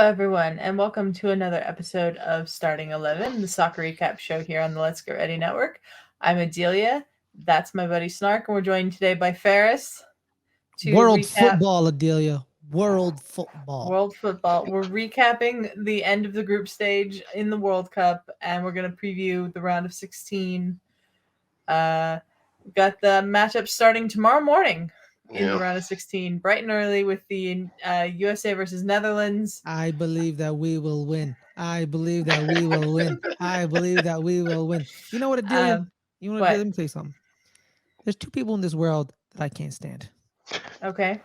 everyone, and welcome to another episode of Starting 11, the soccer recap show here on the Let's Get Ready Network. I'm Adelia. That's my buddy Snark, and we're joined today by Ferris to World recap football, Adelia. World football. World football. We're recapping the end of the group stage in the World Cup, and we're going to preview the round of 16. We've got the matchup starting tomorrow morning in the round of 16, bright and early with the USA versus Netherlands. I believe that we will win. I believe that we will win. I believe that we will win. You know what, Adelia? You know what, Adelia? Let me tell you something. There's two people in this world that I can't stand. Okay.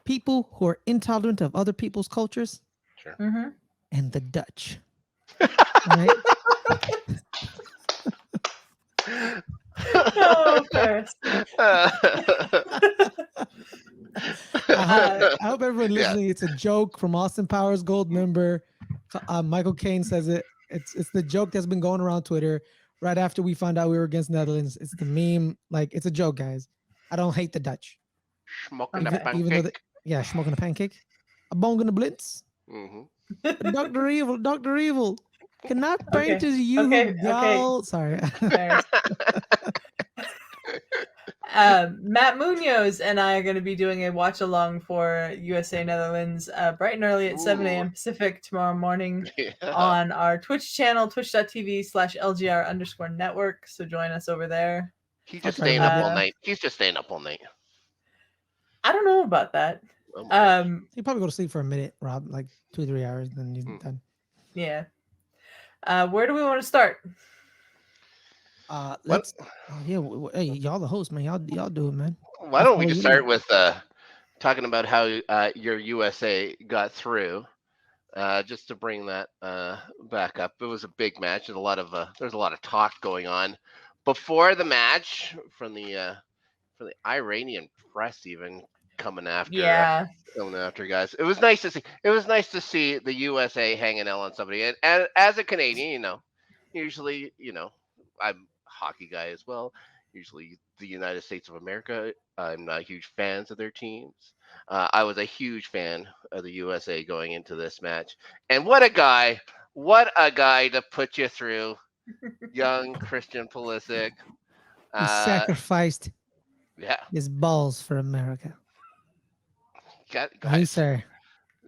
People who are intolerant of other people's cultures. Sure. Mm-hmm. And the Dutch. Right? Oh, Ferris. I hope everyone listening. It's a joke from Austin Powers Gold member. Michael Caine says it. It's the joke that's been going around Twitter right after we found out we were against Netherlands. It's the meme. Like, it's a joke, guys. I don't hate the Dutch. Smoking a pancake. Even though smoking a pancake. A bong and a blitz. Mm-hmm. Dr. Evil. Cannot paint as you. Okay. Sorry. Matt Munoz and I are going to be doing a watch along for USA Netherlands bright and early at 7 a.m. Pacific tomorrow morning on our Twitch channel, twitch.tv/LGR_network. So join us over there. He's just staying up all night. He's just staying up all night. I don't know about that. You probably go to sleep for a minute, Rob, like 2-3 hours, then you're done. Yeah. Where do we want to start? Let's. Hey, y'all the host, man. Y'all do it, man. Why don't we just start with talking about how your USA got through? Just to bring that back up, it was a big match. There's a lot of talk going on before the match from the Iranian press, even coming after guys. It was nice to see. It was nice to see the USA hanging out on somebody. And as a Canadian, usually, I'm a hockey guy as well. Usually the United States of America, I'm not huge fans of their teams. I was a huge fan of the USA going into this match. And what a guy to put you through, young Christian Pulisic. He sacrificed his balls for America. Guys, sir.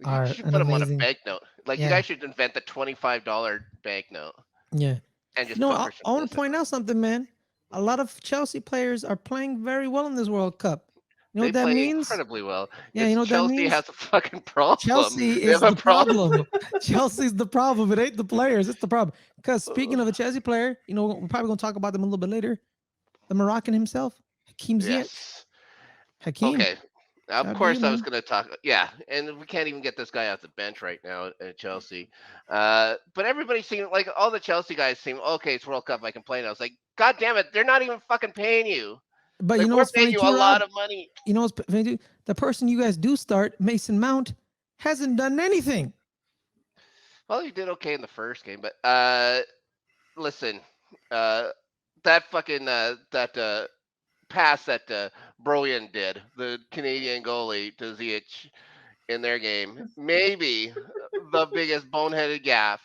You should put him on a banknote. You guys should invent the $25 banknote. Yeah. And just I want to point out something, man. A lot of Chelsea players are playing very well in this World Cup. You know what that means? Incredibly well. Yeah, you know what that means? Chelsea has a fucking problem. Chelsea is the problem. Chelsea's the problem. It ain't the players. It's the problem. Because speaking of a Chelsea player, we're probably going to talk about them a little bit later. The Moroccan himself, Hakim Ziyech. Hakim. Okay. Of course, I was going to talk. Yeah, and we can't even get this guy off the bench right now at Chelsea. But everybody seemed like all the Chelsea guys seem okay. It's World Cup. I can play. And I was like, God damn it, they're not even fucking paying you. But we're paying you a lot of money. You know what's funny? The person you guys do start, Mason Mount, hasn't done anything. Well, he did okay in the first game, but listen, that fucking pass that Broyan did, the Canadian goalie to Ziyech in their game, maybe the biggest boneheaded gaffe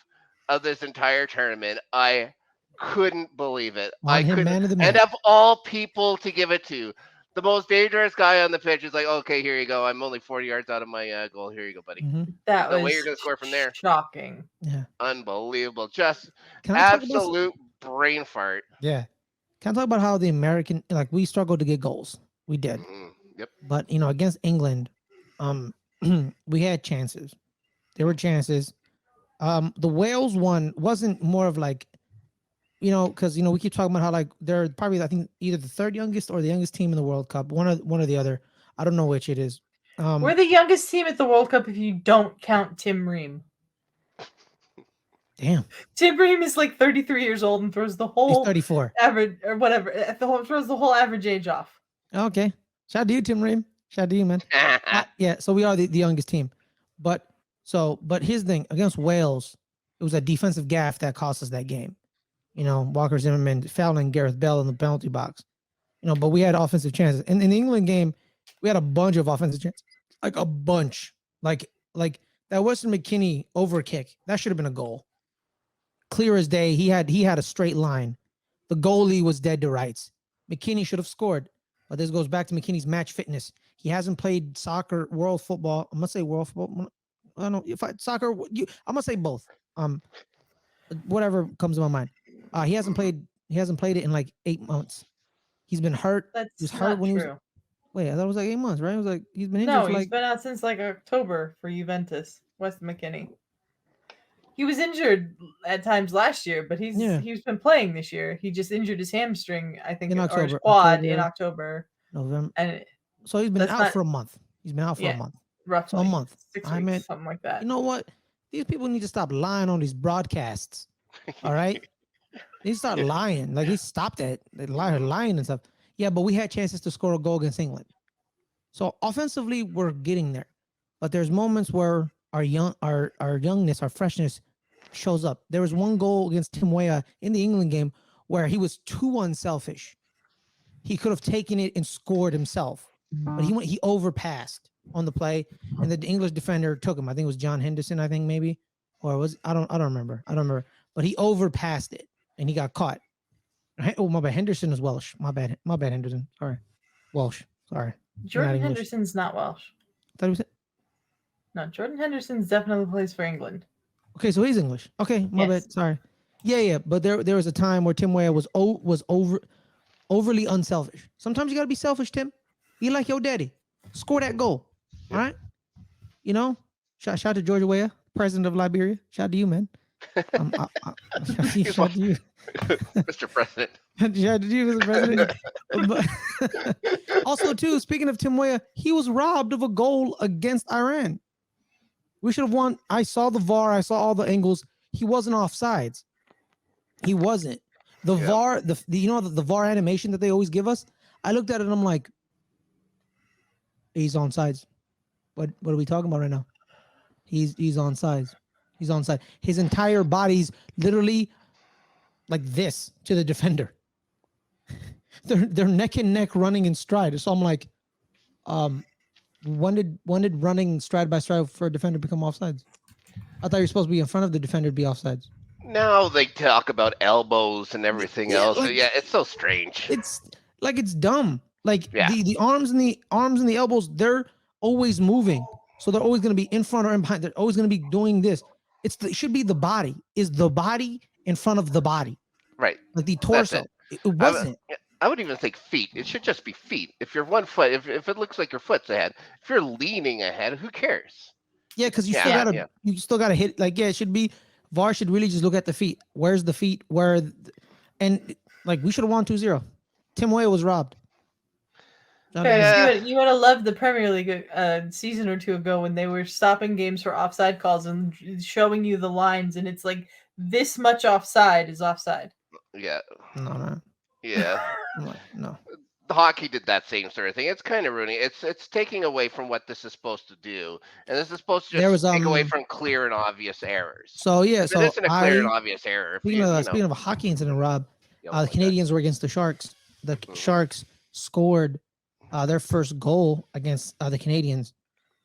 of this entire tournament. I couldn't believe it. I couldn't. And of all people to give it to, the most dangerous guy on the pitch is like, okay, here you go. I'm only 40 yards out of my goal. Here you go, buddy. Mm-hmm. That was the way you're going to score from there. Shocking. Yeah. Unbelievable. Just absolute brain fart. Yeah. Can I talk about how the American, we struggled to get goals? We did. Mm-hmm. Yep. But, against England, we had chances. There were chances. The Wales one wasn't more of because we keep talking about how they're probably, I think, either the third youngest or the youngest team in the World Cup, one or the other. I don't know which it is. We're the youngest team at the World Cup if you don't count Tim Ream. Damn. Tim Ream is 33 years old and throws the whole 34 average or whatever. Throws the whole average age off. Okay. Shout out to you, Tim Ream. Shout out to you, man. Yeah. So we are the youngest team, but here's the thing: against Wales, it was a defensive gaffe that cost us that game. Walker Zimmerman fouling Gareth Bale in the penalty box. But we had offensive chances. And in the England game, we had a bunch of offensive chances. A bunch. That Weston McKennie over kick, that should have been a goal. Clear as day. He had a straight line. The goalie was dead to rights. McKennie should have scored. But this goes back to McKinney's match fitness. He hasn't played soccer, world football. I'm gonna say world football. I don't know if soccer. I'm gonna say both. Whatever comes to my mind. He hasn't played it in like 8 months. He's been hurt. That's he was hurt when true. he was. Wait, I thought it was like 8 months, right? It was like he's been injured. No, he's been out since like October for Juventus. Weston McKennie. He was injured at times last year, but he's been playing this year. He just injured his hamstring, I think, or his quad in October, November. And so he's been out for a month. He's been out for a month, roughly so a month. 6 weeks, something like that. You know what? These people need to stop lying on these broadcasts. All right, they start lying. Like they stopped that. They lying and stuff. Yeah, but we had chances to score a goal against England. So offensively, we're getting there, but there's moments where our youngness, our freshness shows up. There was one goal against Tim Weah in the England game where he was too unselfish. He could have taken it and scored himself, but he overpassed on the play, and the English defender took him. I think it was John Henderson. I think maybe, or was I don't remember. But he overpassed it and he got caught. Oh my bad. Henderson is Welsh. My bad. Henderson. Sorry, Welsh. Sorry. Jordan Henderson's not Welsh. No, Jordan Henderson's definitely plays for England. Okay, so he's English. Okay, my bad. Sorry. Yeah. But there was a time where Tim Weah was overly unselfish. Sometimes you gotta be selfish, Tim. You like your daddy. Score that goal. All right. You know, shout to George Weah, president of Liberia. Shout out to you, man. Shout to you. Mr. President. Shout to you, Mr. President. But also, too, speaking of Tim Weah, he was robbed of a goal against Iran. We should have won. I saw the VAR. I saw all the angles. He wasn't offsides. He wasn't. The VAR, the VAR animation that they always give us, I looked at it and I'm like, he's on sides. What are we talking about right now? He's on sides. He's on side. His entire body's literally like this to the defender. They're neck and neck running in stride. So I'm like, when did running stride by stride for a defender become offsides? I thought you're supposed to be in front of the defender to be offsides. Now they talk about elbows and everything else. Like, it's so strange. It's like it's dumb. Like the arms and the elbows, they're always moving. So they're always going to be in front or in behind. They're always going to be doing this. It should be the body. Is the body in front of the body? Right. Like the torso. It wasn't. I would even think feet. It should just be feet. If you're 1 foot, if it looks like your foot's ahead, if you're leaning ahead, who cares? Yeah, because you still gotta hit. Like, it should be VAR should really just look at the feet. Where's the feet? And like we should have won 2-0. Tim Weah was robbed. You would have loved the Premier League season or two ago when they were stopping games for offside calls and showing you the lines, and it's like this much offside is offside. Yeah. No. Yeah. No. The hockey did that same sort of thing. It's kind of ruining. It's taking away from what this is supposed to do, and this is supposed to just take away from clear and obvious errors. So yeah, it isn't a clear and obvious error. Speaking of a hockey incident, Rob, the Canadians were against the Sharks. The Sharks scored their first goal against the Canadians,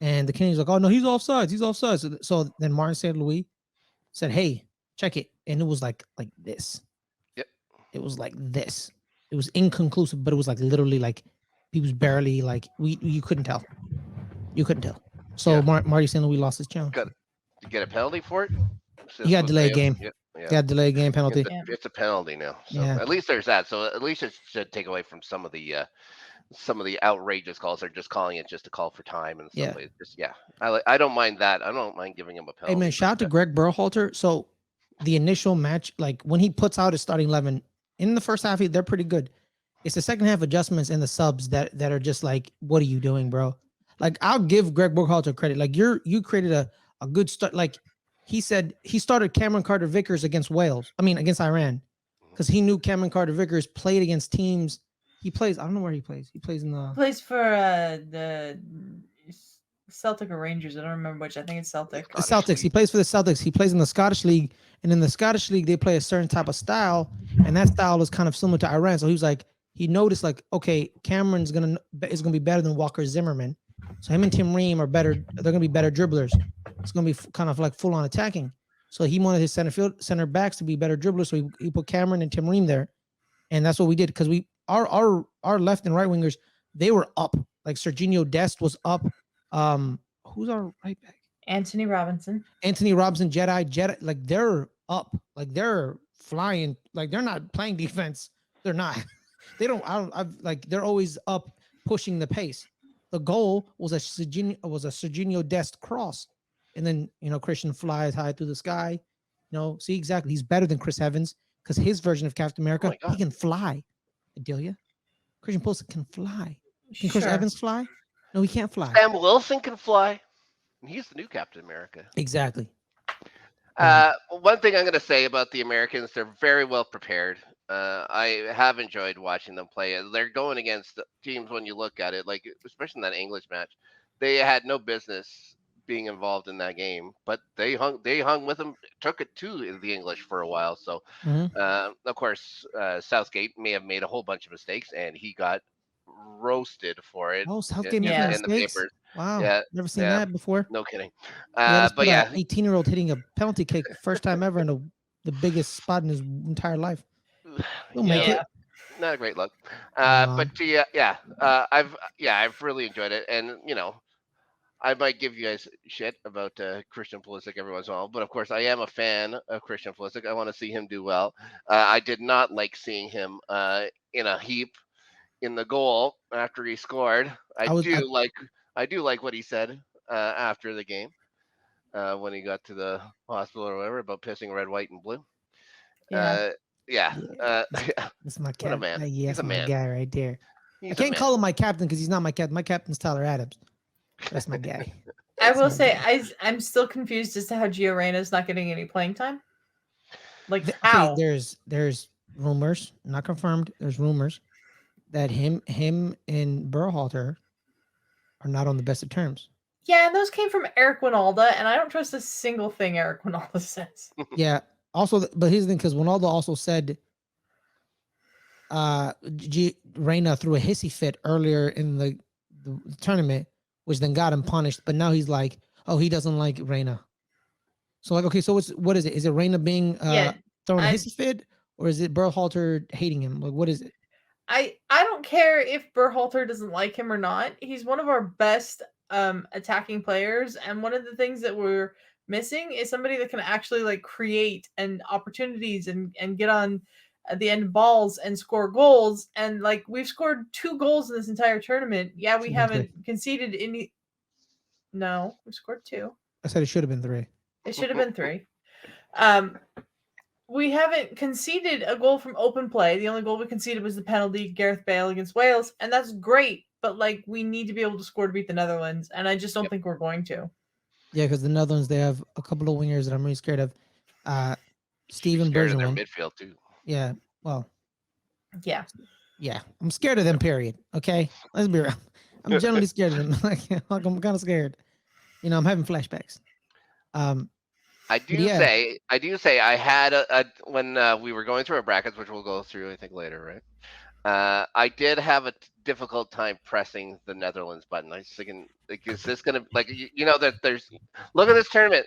and the Canadians were like, oh no, he's offsides. So then Martin St. Louis said, hey, check it, and it was like this. Yep. It was like this. It was inconclusive, but it was like literally like he was barely like you couldn't tell. You couldn't tell. So Marty St. Louis lost his challenge. Did you get a penalty for it? You got delayed game. Yep. Yeah. Got delayed game penalty. It's a penalty now. So at least there's that. So at least it should take away from some of the outrageous calls. They're just calling it just a call for time and stuff. I don't mind that. I don't mind giving him a penalty. Hey man, shout out to Greg Berhalter. So the initial match, like when he puts out his starting 11 in the first half, they're pretty good. It's the second half adjustments and the subs that are just like, what are you doing, bro? Like, I'll give Greg Berhalter credit. Like, you created a good start. Like, he said he started Cameron Carter-Vickers against Iran, because he knew Cameron Carter-Vickers played against teams. He plays, I don't know where he plays. He plays for the Celtic or Rangers. I don't remember which. I think it's Celtic. The Celtics. He plays for the Celtics. He plays in the Scottish League. And in the Scottish League, they play a certain type of style. And that style is kind of similar to Iran. So he was like, he noticed like, okay, Cameron's is gonna be better than Walker Zimmerman. So him and Tim Ream are better. They're going to be better dribblers. It's going to be kind of like full on attacking. So he wanted his center backs to be better dribblers. So he put Cameron and Tim Ream there, and that's what we did because our left and right wingers, they were up. Like Serginho Dest was up. Who's our right back? Anthony Robinson, Jedi, like they're up, like they're flying, like they're not playing defense. They're not. They don't. I've like they're always up, pushing the pace. The goal was a Serginho Dest cross, and then Christian flies high through the sky. See exactly. He's better than Chris Evans because his version of Captain America, he can fly. Adelia, Christian Pulisic can fly. Can Chris Evans fly? No, he can't fly. Sam Wilson can fly. He's the new Captain America. Exactly. One thing I'm going to say about the Americans, they're very well prepared. I have enjoyed watching them play. They're going against teams when you look at it, like especially in that English match. They had no business being involved in that game, but they hung with them, took it to the English for a while. So, of course, Southgate may have made a whole bunch of mistakes, and he got roasted for it. Oh, Southgate making mistakes. Wow, never seen that before. No kidding. But 18-year-old hitting a penalty kick first time ever in the biggest spot in his entire life. He'll make it. Not a great look. But I've really enjoyed it, and I might give you guys shit about Christian Pulisic every once in a while, but of course I am a fan of Christian Pulisic. I want to see him do well. I did not like seeing him in a heap in the goal after he scored. I do like what he said after the game when he got to the hospital or whatever about pissing red, white, and blue. That's my captain. Man. He's a man. Guy right there. I can't call him my captain because he's not my captain. My captain's Tyler Adams. That's my guy. I will say I'm still confused as to how Gio Reyna's not getting any playing time. Like how? Okay, there's rumors, not confirmed. There's rumors that him and Berhalter are not on the best of terms. Yeah, and those came from Eric Winalda, and I don't trust a single thing Eric Winalda says. Yeah. Also, but here's the thing, because Winalda also said Reyna threw a hissy fit earlier in the tournament, which then got him punished. But now he's like, oh, he doesn't like Reyna. So like, okay, so what is it? Is it Reyna being throwing a hissy fit, or is it Berhalter hating him? Like, what is it? I don't care if Berhalter doesn't like him or not. He's one of our best attacking players, and one of the things that we're missing is somebody that can actually like create and opportunities and get on at the end of balls and score goals. And like we've scored 2 goals in this entire tournament. Yeah, we haven't conceded any. No, we scored 2. I said it should have been 3. It should have been 3. We haven't conceded a goal from open play. The only goal we conceded was the penalty, Gareth Bale against Wales, and that's great. But like, we need to be able to score to beat the Netherlands, and I just don't think we're going to. Yeah, because the Netherlands, they have a couple of wingers that I'm really scared of. Steven Bergwijn. Their midfield too. Yeah, well. Yeah. Yeah, I'm scared of them. Period. Okay, let's be real. I'm generally scared of them. like I'm kind of scared. I'm having flashbacks. I do say I had when we were going through our brackets, which we'll go through I think later, right? I did have a difficult time pressing the Netherlands button. I was thinking, like, is this gonna that there's look at this tournament?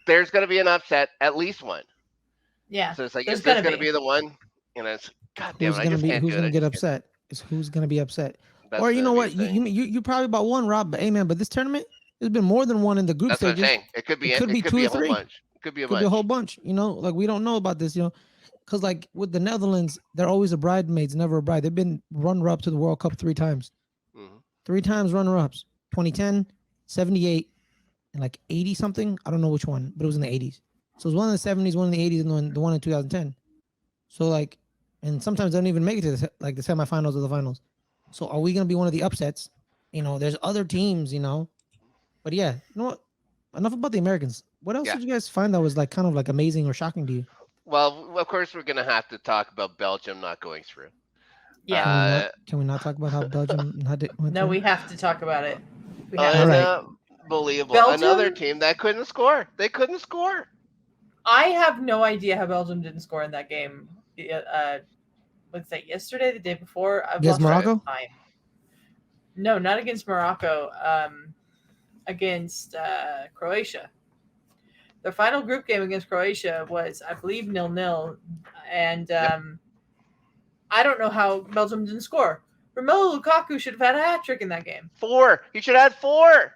There's gonna be an upset, at least one. Yeah. So it's like, is this gonna be the one? It's goddamn. Who's gonna get upset? Is who's gonna be upset? Or you know what? You probably about one, Rob. But hey, man, but this tournament, there's been more than one in the group stages. What I'm saying. It could be 2 or 3. Bunch. It could be a bunch. Be a whole bunch. Like we don't know about this. Because like with the Netherlands, they're always a bridesmaids, never a bride. They've been runner-up to the World Cup 3 times. 3 times runner-ups. 2010, 78, and like 80 something. I don't know which one, but it was in the 80s. So it was one in the 70s, one in the 80s, and the one in 2010. So like, and sometimes they don't even make it to the semifinals or the finals. So are we gonna be one of the upsets? There's other teams. But yeah, you know what? Enough about the Americans. What else did you guys find that was like kind of like amazing or shocking to you? Well, of course, we're going to have to talk about Belgium not going through. Yeah. Can we not talk about how Belgium went No, we have to talk about it. Unbelievable. Belgium? Another team that couldn't score. They couldn't score. I have no idea how Belgium didn't score in that game. Let's say yesterday, the day before. Against Morocco? No, not against Morocco. Against Croatia. Their final group game against Croatia was, I believe, 0-0, and I don't know how Belgium didn't score. Romelu Lukaku should have had a hat trick in that game. 4. He should have had 4.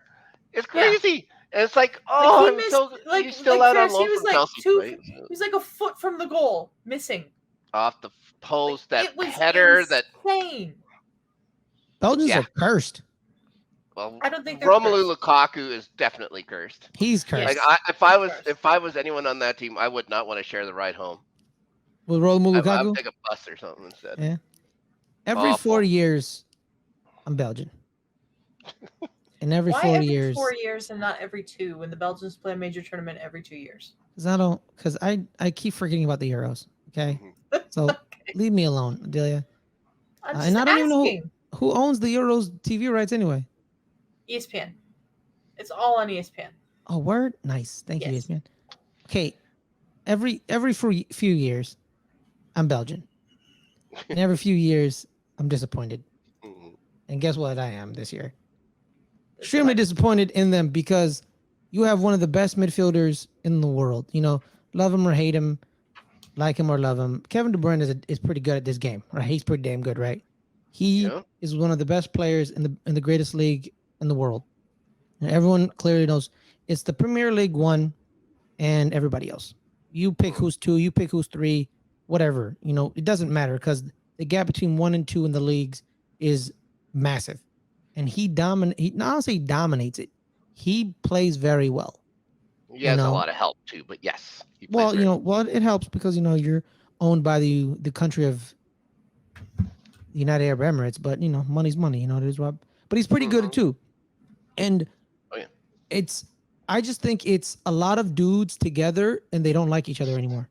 It's crazy. And it's like, oh, he missed, he's still out on Ferris, loan he was from like Chelsea, right? he was like a foot from the goal, missing. Off the post, that It was header, insane. Belgians are cursed. Well, I don't think they're Romelu Lukaku is definitely cursed. He's cursed. Like if I was anyone on that team, I would not want to share the ride home. With Romelu Lukaku, I would take a bus or something instead. Yeah. Every 4 years, I'm Belgian. And every Why 4 every years. 4 years and not every 2 when the Belgians play a major tournament every 2 years? Because I keep forgetting about the Euros. Okay. So leave me alone, Adelia. I'm just and I don't asking. even know who owns the Euros TV rights anyway. ESPN. It's all on ESPN. Oh, word? Nice. Thank you, Yes. ESPN. Okay. Every few years, I'm Belgian. And every few years, I'm disappointed. And guess what I am this year? Extremely disappointed in them because you have one of the best midfielders in the world. You know, love him or hate him, like him or love him. Kevin De Bruyne is pretty good at this game, right? He's pretty damn good, right? He is one of the best players in the greatest league in the world. And everyone clearly knows it's the Premier League 1 and everybody else. You pick who's 2, you pick who's 3, whatever. You know, it doesn't matter because the gap between 1 and 2 in the leagues is massive. And he not only say dominates it, he plays very well. He has a lot of help too, but yes. Well, it helps because you're owned by the country of the United Arab Emirates, but money's money, it is, Rob. But he's pretty good too. And I just think it's a lot of dudes together and they don't like each other anymore.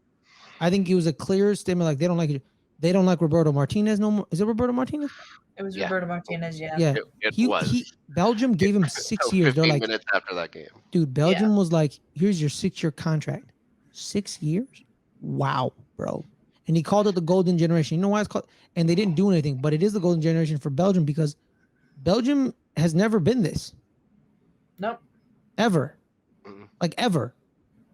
I think it was a clear statement, like they don't like Roberto Martinez no more. Is it Roberto Martinez? It was Roberto Martinez, yeah. Yeah. It was. Belgium gave him 6 years. They're 15 like, minutes after that game. Dude, Belgium was like, here's your 6-year contract. 6 years? Wow, bro. And he called it the golden generation. You know why it's called? And they didn't do anything, but it is the golden generation for Belgium because Belgium has never been this. Nope. Ever. Like ever.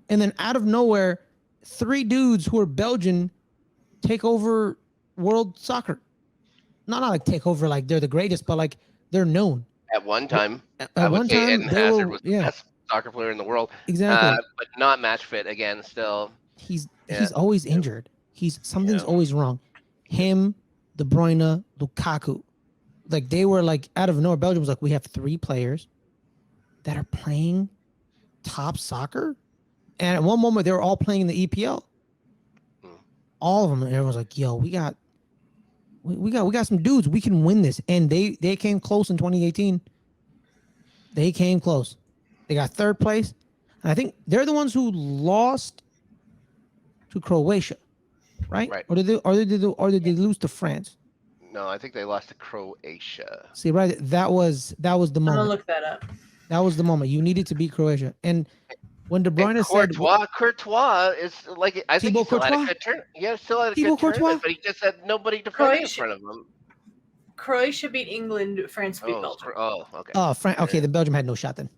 And then out of nowhere, 3 dudes who are Belgian take over world soccer. Not like take over like they're the greatest, but like they're known. At one time, At one time, Eden Hazard was the best soccer player in the world. Exactly. But not match fit again still. He's always injured. Something's always wrong. Him, De Bruyne, Lukaku. Like they were like out of nowhere. Belgium was like, we have 3 players that are playing top soccer. And at one moment they were all playing in the EPL. All of them. And everyone's like, yo, we got some dudes. We can win this. And they came close in 2018. They came close. They got 3rd place. And I think they're the ones who lost to Croatia, right? Right. Or did they lose to France? No, I think they lost to Croatia. See, right? That was the moment. I'm gonna look that up. That was the moment. You needed to beat Croatia. And when De Bruyne said Courtois is like, I think he still had a good turn. Yeah, still had a good tournament, but he just had nobody to defend in front of him. Croatia beat England. France beat Belgium. Oh, okay. Okay. The Belgium had no shot then.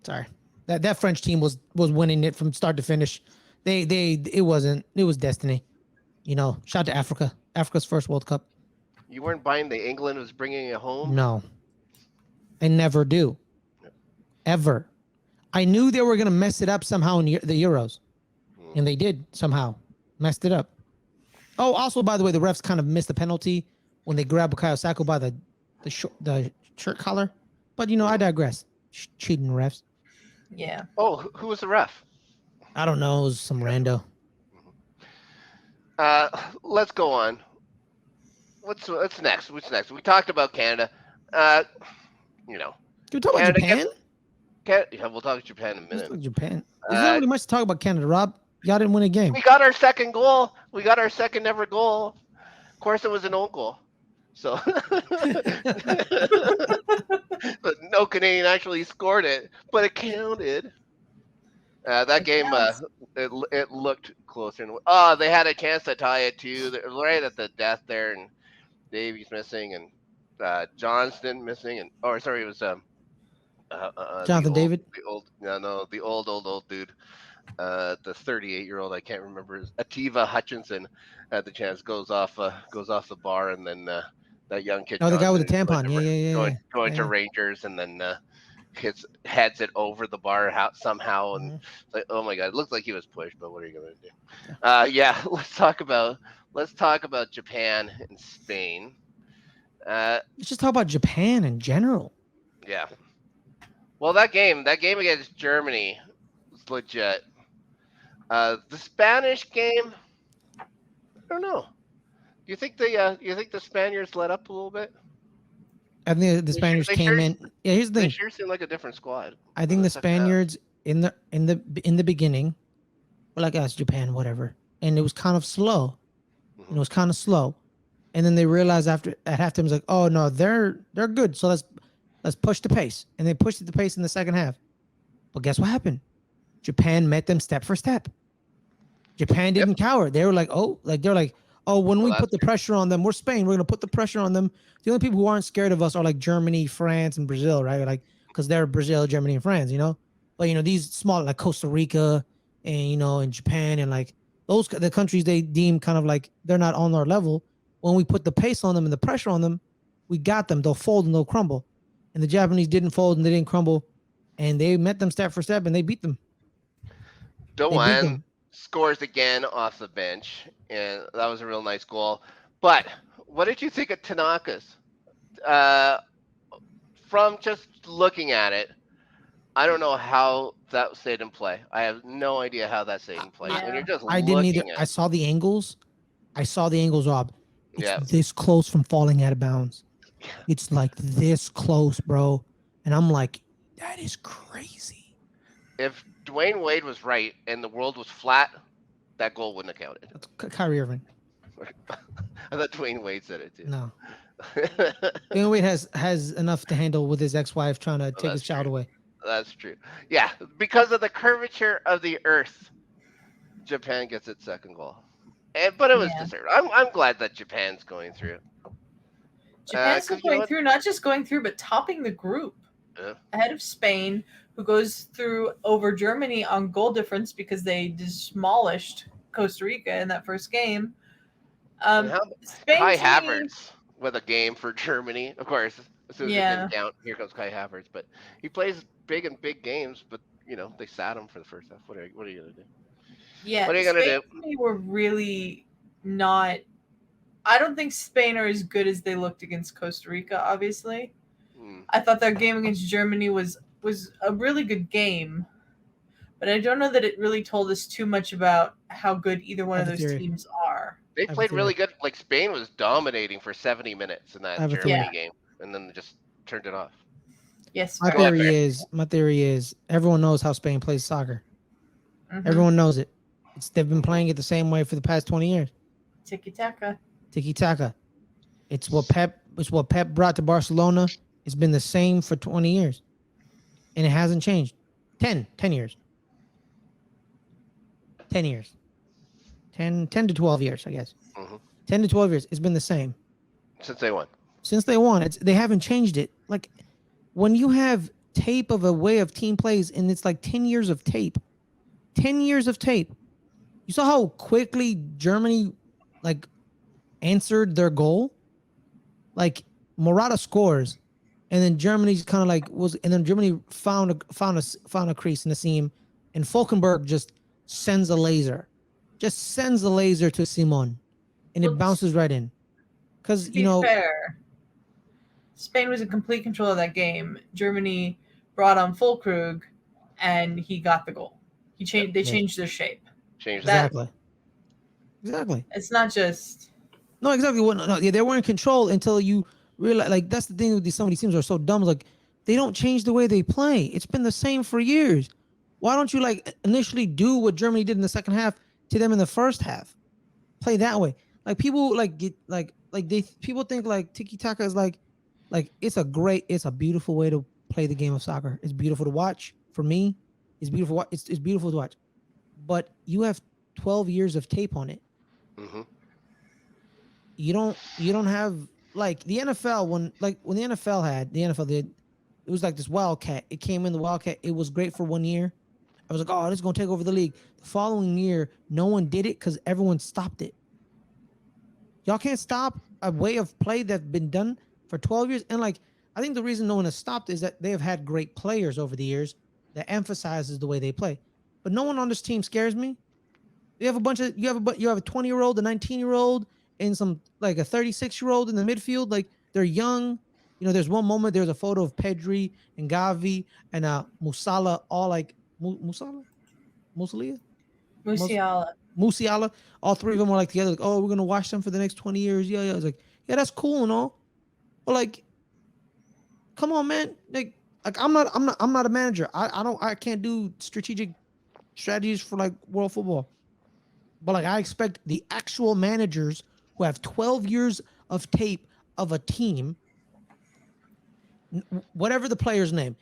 Sorry, that French team was winning it from start to finish. It was destiny. Shout to Africa. Africa's first World Cup. You weren't buying the England was bringing it home? No, I never do. Ever. I knew they were going to mess it up somehow in the Euros. And they did somehow. Messed it up. Oh, also, by the way, the refs kind of missed the penalty when they grabbed Bukayo Saka by the shirt collar. But, I digress. Cheating refs. Yeah. Oh, who was the ref? I don't know. It was some rando. Let's go on. What's next? We talked about Canada. Can we talk about Japan? Yeah, we'll talk Japan in a minute. Japan. There's not really much to talk about Canada, Rob. Y'all didn't win a game. We got our second goal. We got our second ever goal. Of course, it was an own goal. So, but no Canadian actually scored it, but it counted. That game, it looked closer. They had a chance to tie it too, right at the death there, and Davies missing, and Johnston missing, and sorry, it was Jonathan David. the old dude, the 38-year-old. I can't remember his Ativa Hutchinson had the chance, goes off the bar, and then that young kid Oh, the guy with Johnston the tampon. going to Yeah. Rangers, and then heads it over the bar somehow, and it's like, oh my god, it looked like he was pushed, but what are you gonna do? Yeah, let's talk about Japan and Spain. Let's just talk about Japan in general. Yeah. Well, that game against Germany was legit. The Spanish game, I don't know. You think the Spaniards let up a little bit? I think the Spaniards came in. Yeah, here's the They thing. sure seem like a different squad. I think the Spaniards in the beginning were like us, Japan, whatever, and it was kind of slow. Mhm. And it was kind of slow, and then they realized after at halftime, it was like, oh no, they're good. So let's push the pace, and they pushed the pace in the second half. But guess what happened? Japan met them step for step. Japan didn't cower. They were like, oh, when we put the pressure on them, we're Spain. We're gonna put the pressure on them. The only people who aren't scared of us are like Germany, France, and Brazil, right? Like, because they're Brazil, Germany, and France, you know. But these small like Costa Rica and and Japan and like the countries they deem kind of like they're not on our level. When we put the pace on them and the pressure on them, we got them. They'll fold and they'll crumble. And the Japanese didn't fold and they didn't crumble, and they met them step for step and they beat them. Doan scores again off the bench, and that was a real nice goal. But what did you think of Tanaka's? From just looking at it, I don't know how that stayed in play. I have no idea how that stayed in play. When you're just I didn't either. I saw the angles, Rob. It's this close from falling out of bounds. It's like this close, bro. And I'm like, that is crazy. If Dwayne Wade was right and the world was flat, that goal wouldn't have counted. That's Kyrie Irving. I thought Dwayne Wade said it too. No. Dwayne Wade has enough to handle with his ex-wife trying to take his child away. That's true. Yeah, because of the curvature of the earth, Japan gets its second goal. But it was deserved. I'm glad that Japan's going through. Japan's going through, not just going through, but topping the group. Ahead of Spain, who goes through over Germany on goal difference because they demolished Costa Rica in that first game. Kai Havertz with a game for Germany. Of course, as soon as it didn't count, here comes Kai Havertz. But he plays big in big games, but they sat him for the first half. What are you going to do? Yeah, what are you going to do? They were really not. I don't think Spain are as good as they looked against Costa Rica, obviously. I thought that game against Germany was a really good game, but I don't know that it really told us too much about how good either one of those teams are. They played really good. Like Spain was dominating for 70 minutes in that Germany game, and then they just turned it off. Yes. My theory is everyone knows how Spain plays soccer. Mm-hmm. Everyone knows it. They've been playing it the same way for the past 20 years. Tiki taka. It's what Pep brought to Barcelona. It's been the same for 20 years. And it hasn't changed. 10 years. 10 years. 10 to 12 years, I guess. Mm-hmm. 10 to 12 years. It's been the same. Since they won. They haven't changed it. Like, when you have tape of a way of team plays, and it's like 10 years of tape. 10 years of tape. You saw how quickly Germany, like, answered their goal? Like, Morata scores, and then Germany's kind of like and then Germany found a crease in the seam, and Falkenberg just sends a laser to Simon, and it bounces right in. Because to be fair, Spain was in complete control of that game. Germany brought on Füllkrug, and he got the goal. They changed their shape. Exactly. It's not just. No, exactly. No, they were in control until you realize. Like, that's the thing with some of these teams are so dumb. Like, they don't change the way they play. It's been the same for years. Why don't you like initially do what Germany did in the second half to them in the first half? Play that way. Like, people people think like tiki taka is like it's a beautiful way to play the game of soccer. It's beautiful to watch. For me, it's beautiful. It's beautiful to watch. But you have 12 years of tape on it. Mm-hmm. You don't have like the NFL when the NFL had the NFL did it was like this wildcat. It came in the wildcat. It was great for 1 year. I was like, oh, this is gonna take over the league. The following year, no one did it because everyone stopped it. Y'all can't stop a way of play that's been done for 12 years. And like, I think the reason no one has stopped is that they have had great players over the years that emphasizes the way they play. But no one on this team scares me. You have a 20-year-old, a 19-year-old, and some like a 36-year-old in the midfield. Like they're young. There's one moment there's a photo of Pedri and Gavi and Musala, all like Musala, Musalia, Musiala. Musiala. All three of them were like together. Like, oh, we're gonna watch them for the next 20 years. Yeah, yeah. I was like, yeah, that's cool and all, but like, come on, man. Like I'm not a manager. I can't do strategic strategies for like world football. But like I expect the actual managers who have 12 years of tape of a team, whatever the player's name,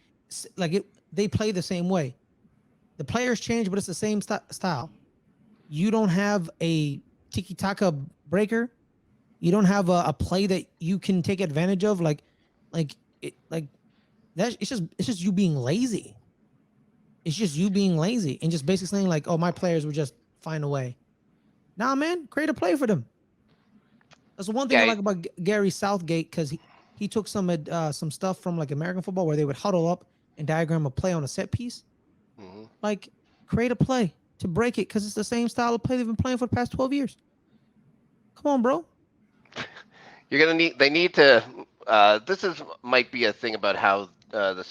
they play the same way. The players change, but it's the same style. You don't have a tiki taka breaker. You don't have a play that you can take advantage of. Like that. It's just you being lazy. It's just you being lazy and just basically saying like, oh, my players would just find a way. Nah, man, create a play for them. That's the one thing I Yeah, like about Gary Southgate because he took some stuff from like American football where they would huddle up and diagram a play on a set piece. mm-hmm. Like create a play to break it because it's the same style of play they've been playing for the past 12 years. Come on, bro. You're gonna need. They need to. This is might be a thing about how the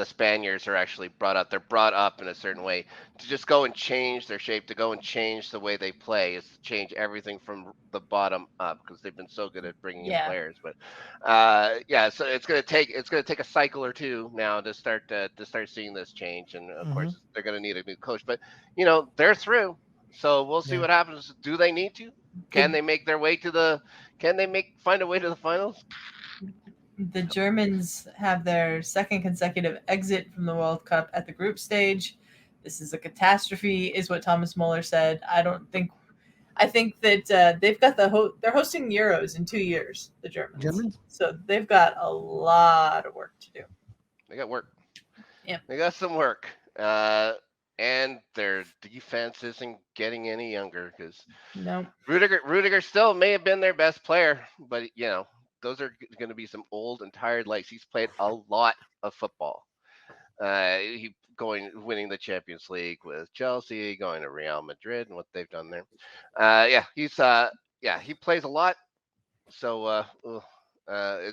Spaniards are actually brought up. They're brought up in a certain way to just go and change their shape, to go and change the way they play, is to change everything from the bottom up because they've been so good at bringing in Yeah. players. But yeah, so it's gonna take a cycle or two now to start seeing this change, and of Mm-hmm. course they're gonna need a new coach. But they're through, so we'll see Yeah. what happens. Do they need to? Can The they make their way to the can they find a way to the finals? the Germans have their second consecutive exit from the World Cup at the group stage. This is a catastrophe, is what Thomas Muller said. I think that they've got they're hosting Euros in 2 years, the Germans. Germans? So they've got a lot of work to do. They got work. Yep. They got some work. And their defense isn't getting any younger because No. Rudiger still may have been their best player, but those are going to be some old and tired legs. He's played a lot of football. He winning the Champions League with Chelsea, going to Real Madrid, and what they've done there. He plays a lot. So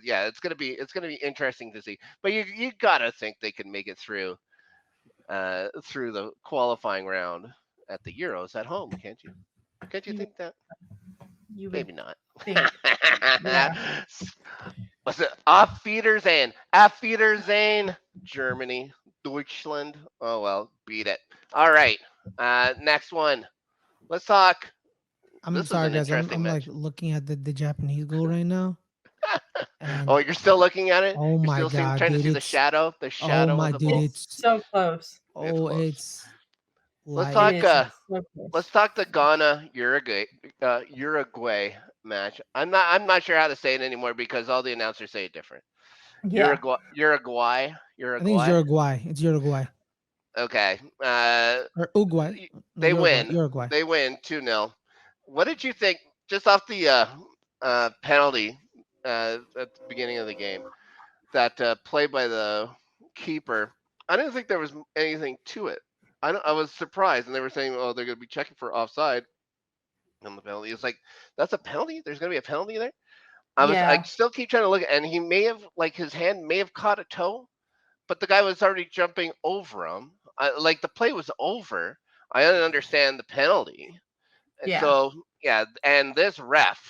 yeah, it's gonna be interesting to see. But you gotta think they can make it through the qualifying round at the Euros at home, can't you? Can't you You, think that? you would Maybe not. think. Yeah. What's it? Auf Wiedersehen, Germany, Deutschland. Oh well, beat it. All right. Next one. Let's talk. I'm This is sorry, an guys. I'm, interesting I'm like match. looking at the Japanese goal right now. Oh, And you're still looking at it? oh You're my still God, trying to dude. see the It's shadow, oh of my the dude, ball. It's so close. It's oh close. it's Let's It like talk. is. It's so Let's close. talk the Ghana Uruguay match. I'm not sure how to say it anymore because all the announcers say it different. Yeah. Uruguay. I think it's Uruguay. It's Uruguay Okay. or Uruguay. No, They Uruguay. win. Uruguay. They win 2-0. What did you think just off the penalty at the beginning of the game? That play by the keeper. I didn't think there was anything to it. I was surprised, and they were saying, "Oh, they're going to be checking for offside on the penalty." It's like that's a penalty. There's going to be a penalty there. I Yeah. still keep trying to look, and he may have his hand may have caught a toe, but the guy was already jumping over him. Like the play was over. I didn't understand the penalty. Yeah. So yeah, and this ref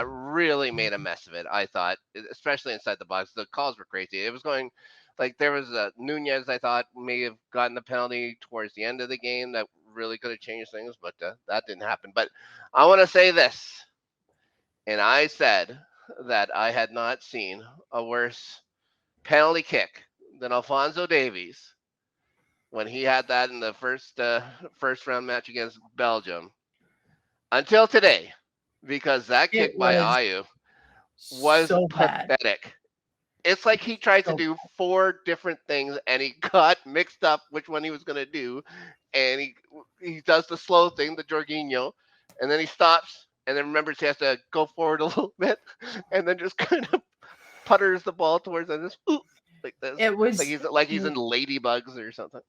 really made a mess of it. I thought, especially inside the box, the calls were crazy. It was going like there was Nunez. I thought may have gotten the penalty towards the end of the game that really could have changed things, but that didn't happen. But I want to say this, and I said that I had not seen a worse penalty kick than Alfonso Davies when he had that in the first round match against Belgium until today, because that It kick by was Ayu, was So bad. pathetic. It's like he tried to So do 4 different things and he got mixed up which one he was going to do, and he does the slow thing, the Jorginho, and then he stops and then remembers he has to go forward a little bit, and then just kind of putters the ball towards and just like this, it was. like he's in Ladybugs or something.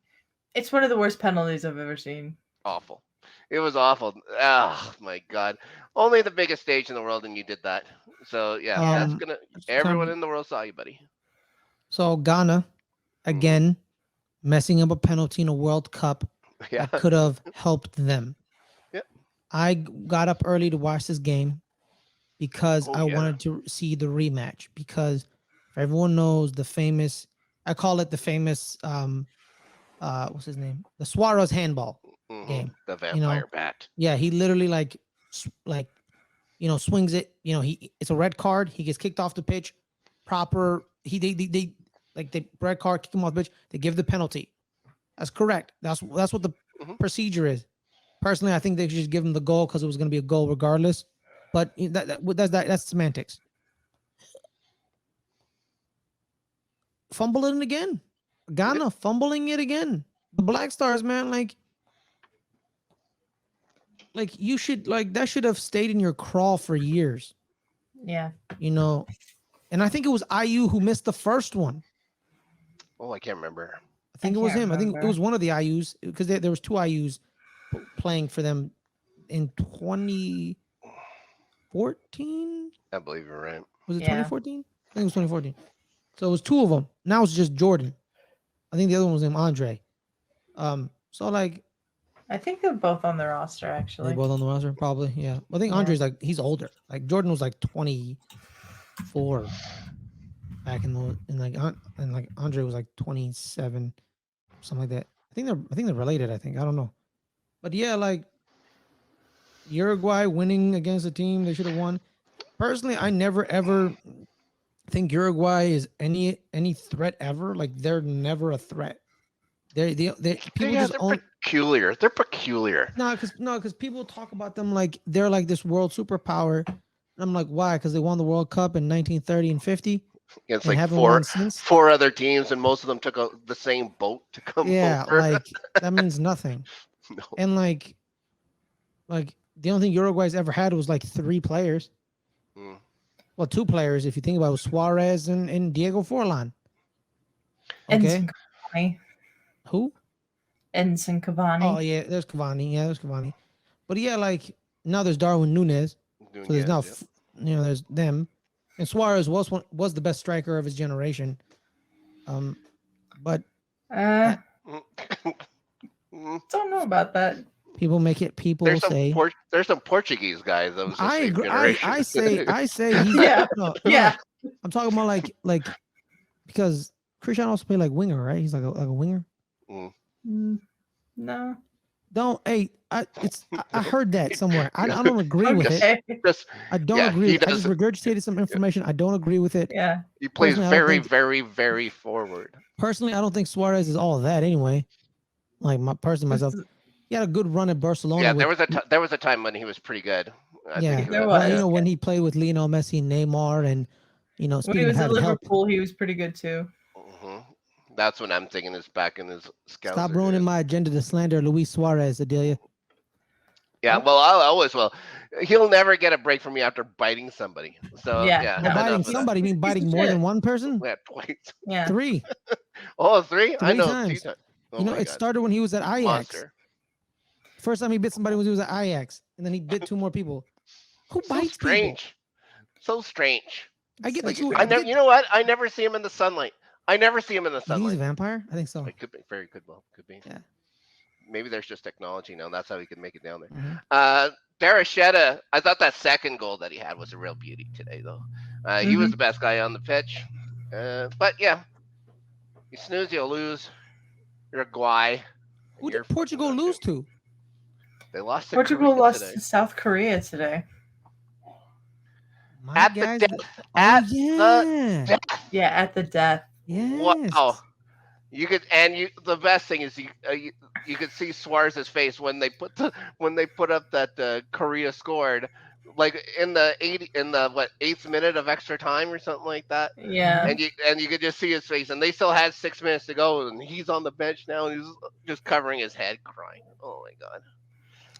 It's one of the worst penalties I've ever seen. Awful. It was awful. Oh my god! Only the biggest stage in the world, and you did that. So yeah, that's gonna. Everyone in the world saw you, buddy. So Ghana, again, messing up a penalty in a World Cup that could have helped them. Yep. I got up early to watch this game because I wanted to see the rematch. Because if everyone knows the famous, I call it the famous, what's his name? The Suarez handball game. The vampire bat. Yeah, he literally swings it. It's a red card. He gets kicked off the pitch. They red card, kick him off the pitch. They give the penalty. That's correct. That's what the procedure is. Personally, I think they should just give him the goal because it was going to be a goal regardless. But that's semantics. Fumbling it again. Ghana fumbling it again. The Black Stars, man, like you should that should have stayed in your crawl for years. Yeah. And I think it was IU who missed the first one. Oh, I can't remember. I think it was him. I think it was one of the IUs because there was 2 IUs playing for them in 2014. I believe you're right. Was it 2014? I think it was 2014. So it was 2 of them. Now it's just Jordan. I think the other one was named Andre. I think they're both on the roster actually. They're both on the roster, probably. Yeah. I think Andre's he's older. Like Jordan was 24 back and Andre was 27, something like that. I think they're related. I don't know. But yeah, Uruguay winning against a team they should have won. Personally, I never ever think Uruguay is any threat ever. They're never a threat. They're peculiar. They're peculiar. No, because people talk about them like they're this world superpower. And I'm like, why? Because they won the World Cup in 1930 and 50. It's like 4 other teams, and most of them took the same boat to come over. That means nothing. No. And the only thing Uruguay's ever had was 3 players. Well, 2 players, if you think about it, was Suarez and Diego Forlan. Okay. And who? Edinson Cavani. Oh yeah, there's Cavani. Yeah, there's Cavani. But yeah, now there's Darwin Nunez. So there's now, there's them, and Suarez was the best striker of his generation. But don't know about that. People make it. People there's say there's some Portuguese guys. That was I agree. I say. He's, yeah. Yeah. I'm talking about because Cristiano also played winger, right? He's like a winger. No. Don't. Hey, I heard that somewhere. I don't agree with it. I don't agree. I just regurgitated some information. I don't agree with it. Yeah. He plays very, very, very forward. Personally, I don't think Suarez is all of that anyway. Myself, he had a good run at Barcelona. Yeah, there was a time when he was pretty good. There was. When he played with Lionel Messi and Neymar, and when he was at Liverpool, he was pretty good too. That's what I'm thinking is back in his scout. Stop ruining my agenda to slander Luis Suarez, Adelia. Yeah, well, I always will. He'll never get a break from me after biting somebody. So yeah. Biting somebody mean biting more than one person? Yeah, twice. Yeah. 3. Oh, 3? I know. Times. Oh it started when he was at Ajax. Monster. First time he bit somebody was he was at Ajax, and then he bit 2 more people. Who bites strange. people? So strange. I get that you know what? I never see him in the sunlight. He's a vampire? I think so. It could be. Very good. Well, could be. Yeah. Maybe there's just technology now. That's how he can make it down there. Mm-hmm. Darasheta, I thought that second goal that he had was a real beauty today, though. He was the best guy on the pitch. But yeah, you snooze, you'll lose. Uruguay. Who did Portugal lose to? They lost to Portugal lost to South Korea today. At the death. Yeah, at the death. Yes. Wow. The best thing is you could see Suarez's face when they put up that Korea scored like in the 8th minute of extra time or something like that. Yeah. And you could just see his face, and they still had 6 minutes to go, and he's on the bench now, and he's just covering his head, crying. Oh my god,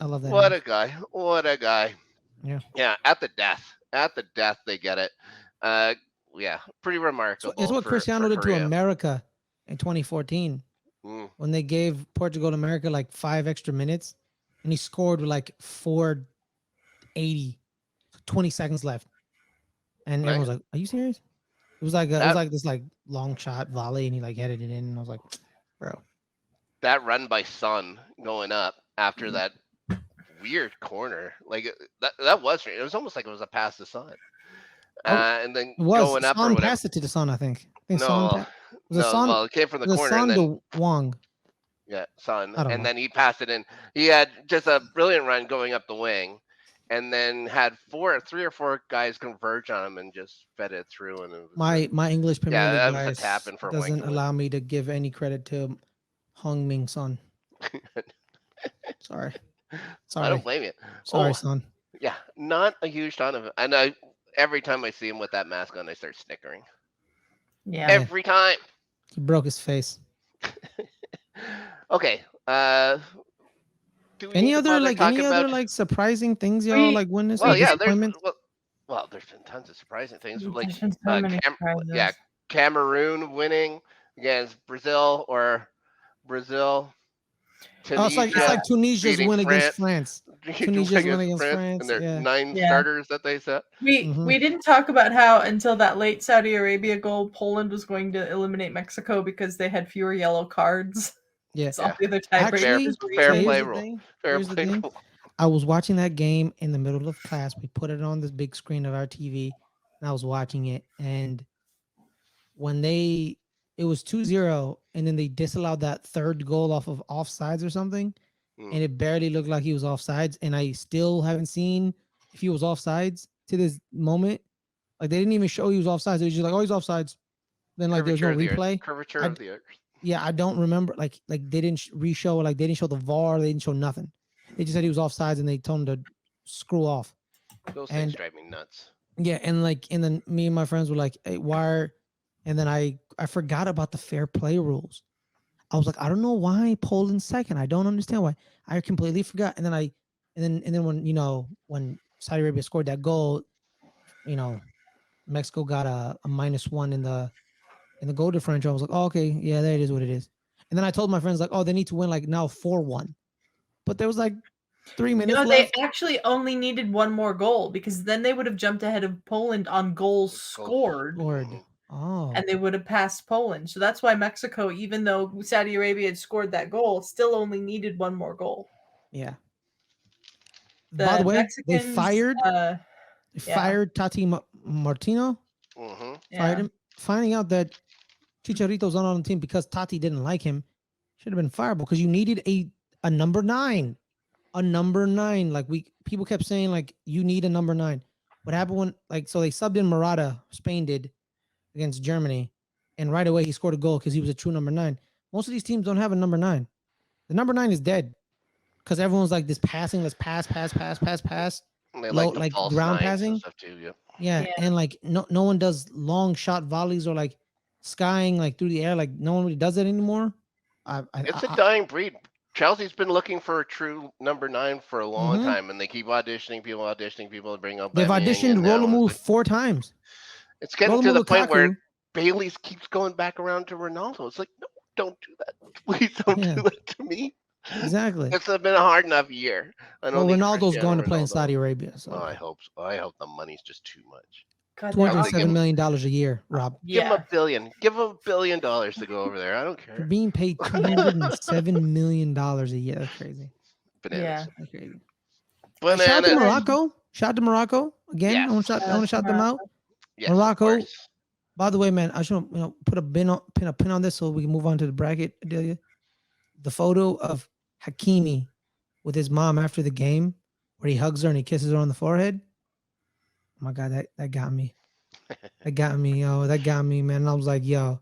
I love that. what image. a guy! What a guy! Yeah. Yeah, at the death, they get it. Uh, yeah, pretty So remarkable. it's what Cristiano did to Korea. America in 2014 Mm. when they gave Portugal to America like 5 extra minutes, and he scored with like 480, 20 seconds left, and Right. everyone was like, "Are you serious?" It was like it was That like this like long shot volley, and he like headed it in, and I was like, "Bro." that run by Son going up after Mm. that weird corner, like that was it was almost like it was a pass to Son, Oh, and then It was going up or Son whatever. passed it to the Son, I think. I think Son No, was a no, Son. well, it came from the Was a corner, and Son then to Wong. yeah, Son, I don't and know. then he passed it in. He had just a brilliant run going up the wing, and then had 3 or 4 guys converge on him and just fed it through, and it was My English Premier yeah, League that was a bias tap in for doesn't Wanking. allow me to give any credit to Hung Ming Son. Sorry. I Sorry. don't blame you. Sorry, Oh, Son. yeah, not a huge fan of it, and every time I see him with that mask on, I start snickering. Yeah. Every time. He broke his face. Okay. Do we Any need to other bother like talking any other about? like surprising things y'all We- like witnessed Well, or yeah, disappointments? there's been tons of surprising things. Like There's been so many surprises. Cameroon winning against Brazil, or Brazil, Oh, it's Tunisia like Tunisia's beating win against France. France. Tunisia's win against and France. their Yeah. 9 Yeah. starters that they set. We didn't talk about how until that late Saudi Arabia goal, Poland was going to eliminate Mexico because they had fewer yellow cards. Yeah. So all the other Actually, tiebreakers were fair easy. play here's the rule. thing. Fair Here's the play thing. rule. I was watching that game in the middle of class. We put it on this big screen of our TV, and I was watching it. And when it was 2-0, and then they disallowed that third goal off of offsides or something, and it barely looked like he was offsides. And I still haven't seen if he was offsides to this moment. Like they didn't even show he was offsides. It was just like, oh, he's offsides. Then like there's no replay. Curvature of the earth. Yeah, I don't remember. Like they didn't re-show. Like they didn't show the VAR. They didn't show nothing. They just said he was offsides, and they told him to screw off. Those things drive me nuts. Yeah, and then me and my friends were like, "Hey, why?" And then I forgot about the fair play rules. I was like, I don't know why Poland's second. I don't understand why. I completely forgot. And then when Saudi Arabia scored that goal, Mexico got a -1 in the goal differential. I was like, oh, okay, yeah, that is what it is. And then I told my friends like, oh, they need to win like now 4-1. But there was like 3 minutes No, left. they actually only needed one more goal because then they would have jumped ahead of Poland on goals scored. Oh. And they would have passed Poland. So that's why Mexico, even though Saudi Arabia had scored that goal, still only needed one more goal. Yeah. By the way, they fired Tati Martino. Fired him, finding out that Chicharito's not on the team because Tati didn't like him. Should have been fired because you needed a number 9. A number 9. Like people kept saying like you need a number 9. What happened when so they subbed in Morata, Spain did against Germany, and right away he scored a goal because he was a true number 9. Most of these teams don't have a number 9. The number 9 is dead because everyone's like this passing, let's pass. They like ground passing and stuff too. Yeah, and like no one does long shot volleys or like skying like through the air. Like no one really does it anymore. It's a dying breed. Chelsea's been looking for a true number 9 for a long time, and they keep auditioning people to bring up. They've auditioned Rolomu 4 times. It's getting to the point where Bailey keeps going back around to Ronaldo. It's like, no, don't do that. Please don't do that to me. Exactly. It's been a hard enough year. Ronaldo's going to play in Saudi Arabia. So I hope so. I hope the money's just too much. $207 million a year, Rob. Give him $1 billion. Give him $1 billion to go over there. I don't care. You're being paid $207 million a year. That's crazy. Bananas. Yeah. That's crazy. Bananas. Shout out to Morocco. Shout out to Morocco again. Yes. I want to shout them out. Yes, Morocco. By the way, man, I should put a pin on this so we can move on to the bracket. Adelia. The photo of Hakimi with his mom after the game, where he hugs her and he kisses her on the forehead. Oh my God, that got me. That got me, yo. That got me, man. And I was like, yo,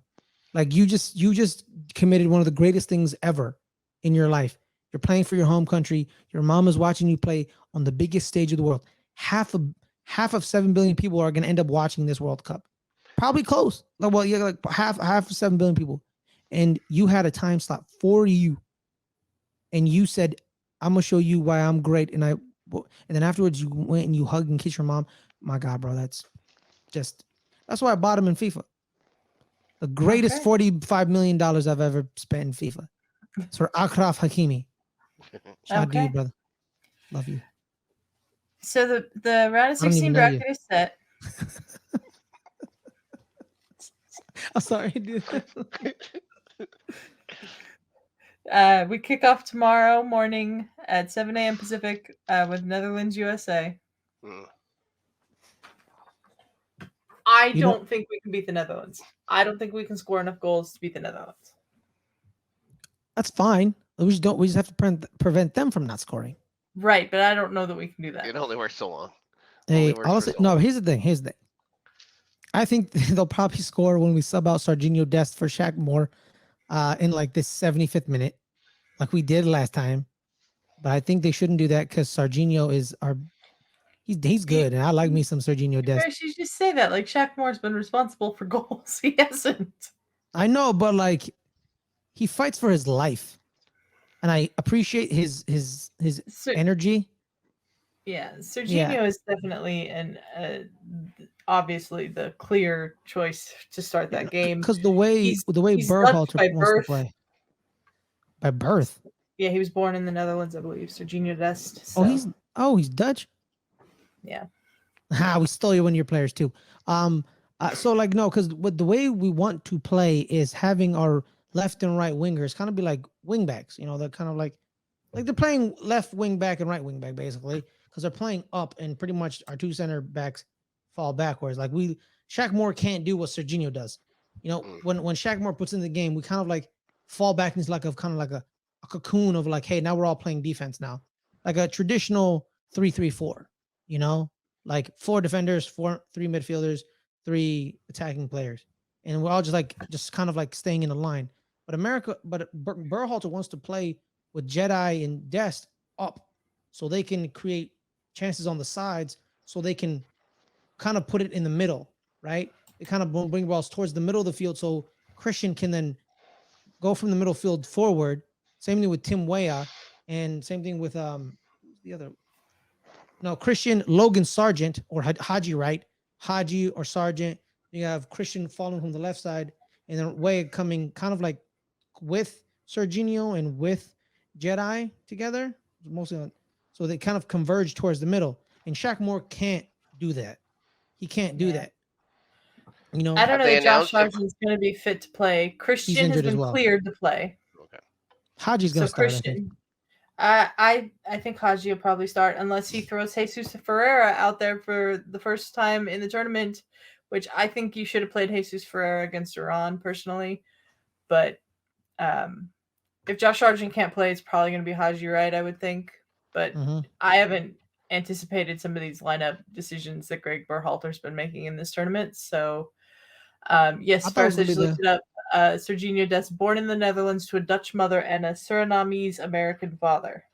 like you just committed one of the greatest things ever in your life. You're playing for your home country. Your mom is watching you play on the biggest stage of the world. half of 7 billion people are going to end up watching this World Cup. Probably close. Like half of 7 billion people. And you had a time slot for you. And you said, I'm going to show you why I'm great. And then afterwards you went and you hugged and kissed your mom. My God, bro, that's why I bought him in FIFA. The greatest $45 million I've ever spent in FIFA. It's for Akraf Hakimi. Shout out to you, brother. Love you. So the round of 16 bracket is set. I'm sorry, dude. We kick off tomorrow morning at 7 a.m. Pacific with Netherlands, USA. I don't think we can beat the Netherlands. I don't think we can score enough goals to beat the Netherlands. That's fine. We just have to prevent them from not scoring. Right, but I don't know that we can do that. It only works so long. Hey, no, here's the thing. I think they'll probably score when we sub out Serginho Dest for Shaq Moore in like this 75th minute, like we did last time. But I think they shouldn't do that because Serginho is he's good, and I like me some Serginho Dest. You just say that like Shaq Moore's been responsible for goals. He hasn't. I know, but like he fights for his life, and I appreciate his energy. Yeah, Serginho is definitely obviously the clear choice to start that game because the way Berhalter wants to play by birth. Yeah, he was born in the Netherlands, I believe. Serginho Dest. So. He's Dutch. Yeah. We stole you one of your players too. So like no, because the way we want to play is having our left and right wingers kind of be like wing backs. You know, they're kind of like they're playing left wing back and right wing back basically because they're playing up and pretty much our two center backs fall backwards. Like Shaq Moore can't do what Serginho does. You know, when Shaq Moore puts in the game, we kind of like fall back into like a cocoon of like, hey, now we're all playing defense now, like a traditional 3-3-4. You know, like 4 defenders, 3 midfielders, 3 attacking players, and we're all just kind of like staying in a line. But Berhalter wants to play with Jedi and Dest up, so they can create chances on the sides, so they can kind of put it in the middle, right? They kind of bring balls towards the middle of the field, so Christian can then go from the middle field forward. Same thing with Tim Weah, and same thing with the other. No, Christian, Logan Sargent, or Haji, right? Haji or Sargent. You have Christian falling from the left side, and then Weah coming kind of like with Serginho and with Jedi together, mostly so they kind of converge towards the middle. And Shaq Moore can't do that. He can't do that. You know, I don't know if Josh Sargent's going to be fit to play. Christian has been cleared to play. Okay. Haji's going to start. Christian, I think Haji will probably start unless he throws Jesus Ferreira out there for the first time in the tournament, which I think you should have played Jesus Ferreira against Iran personally. But if Josh Sargent can't play, it's probably going to be Haji Wright, I would think. But I haven't anticipated some of these lineup decisions that Greg Berhalter's been making in this tournament. So, yes, first I just looked it up. Serginho Dest, born in the Netherlands to a Dutch mother and a Surinamese American father.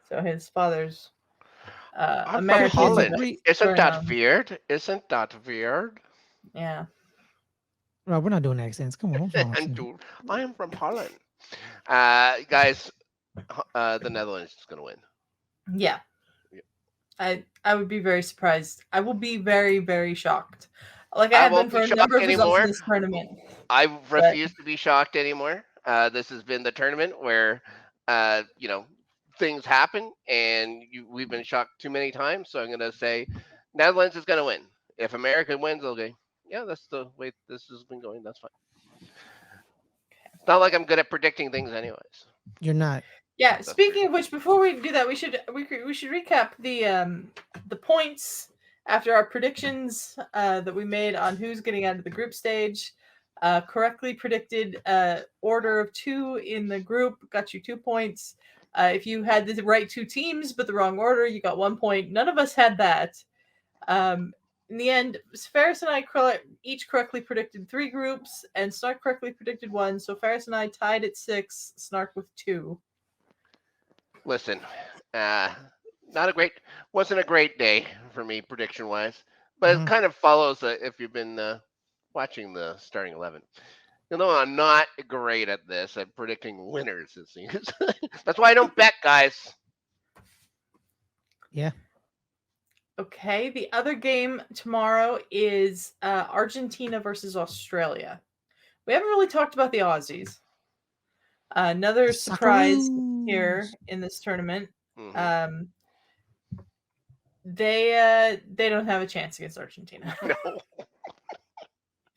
So his father's American. Holland. Isn't that weird? Isn't that weird? Yeah. Well, we're not doing accents. Come on. I am from Holland. Guys, the Netherlands is going to win. Yeah. I would be very surprised. I will be very, very shocked. Like I have been for a number of results in this tournament. I refuse to be shocked anymore. This has been the tournament where, things happen, and we've been shocked too many times. So I'm going to say Netherlands is going to win. If America wins, okay. Yeah, that's the way this has been going. That's fine. It's not like I'm good at predicting things anyways. You're not. Yeah, that's speaking of which, before we do that, we should recap the points after our predictions that we made on who's getting out of the group stage. Correctly predicted order of 2 in the group got you 2 points. If you had the right 2 teams but the wrong order, you got 1 point. None of us had that. In the end, Ferris and I each correctly predicted 3 groups, and Snark correctly predicted 1. So Ferris and I tied at 6, Snark with 2. Listen, wasn't a great day for me prediction wise, but it Mhm. kind of follows if you've been watching the starting 11. You know, I'm not great at this at predicting winners. It seems that's why I don't bet, guys. Yeah. Okay, the other game tomorrow is Argentina versus Australia. We haven't really talked about the Aussies. Another surprise here Socceroos. in this tournament. Hmm. Um, they don't have a chance against Argentina. No,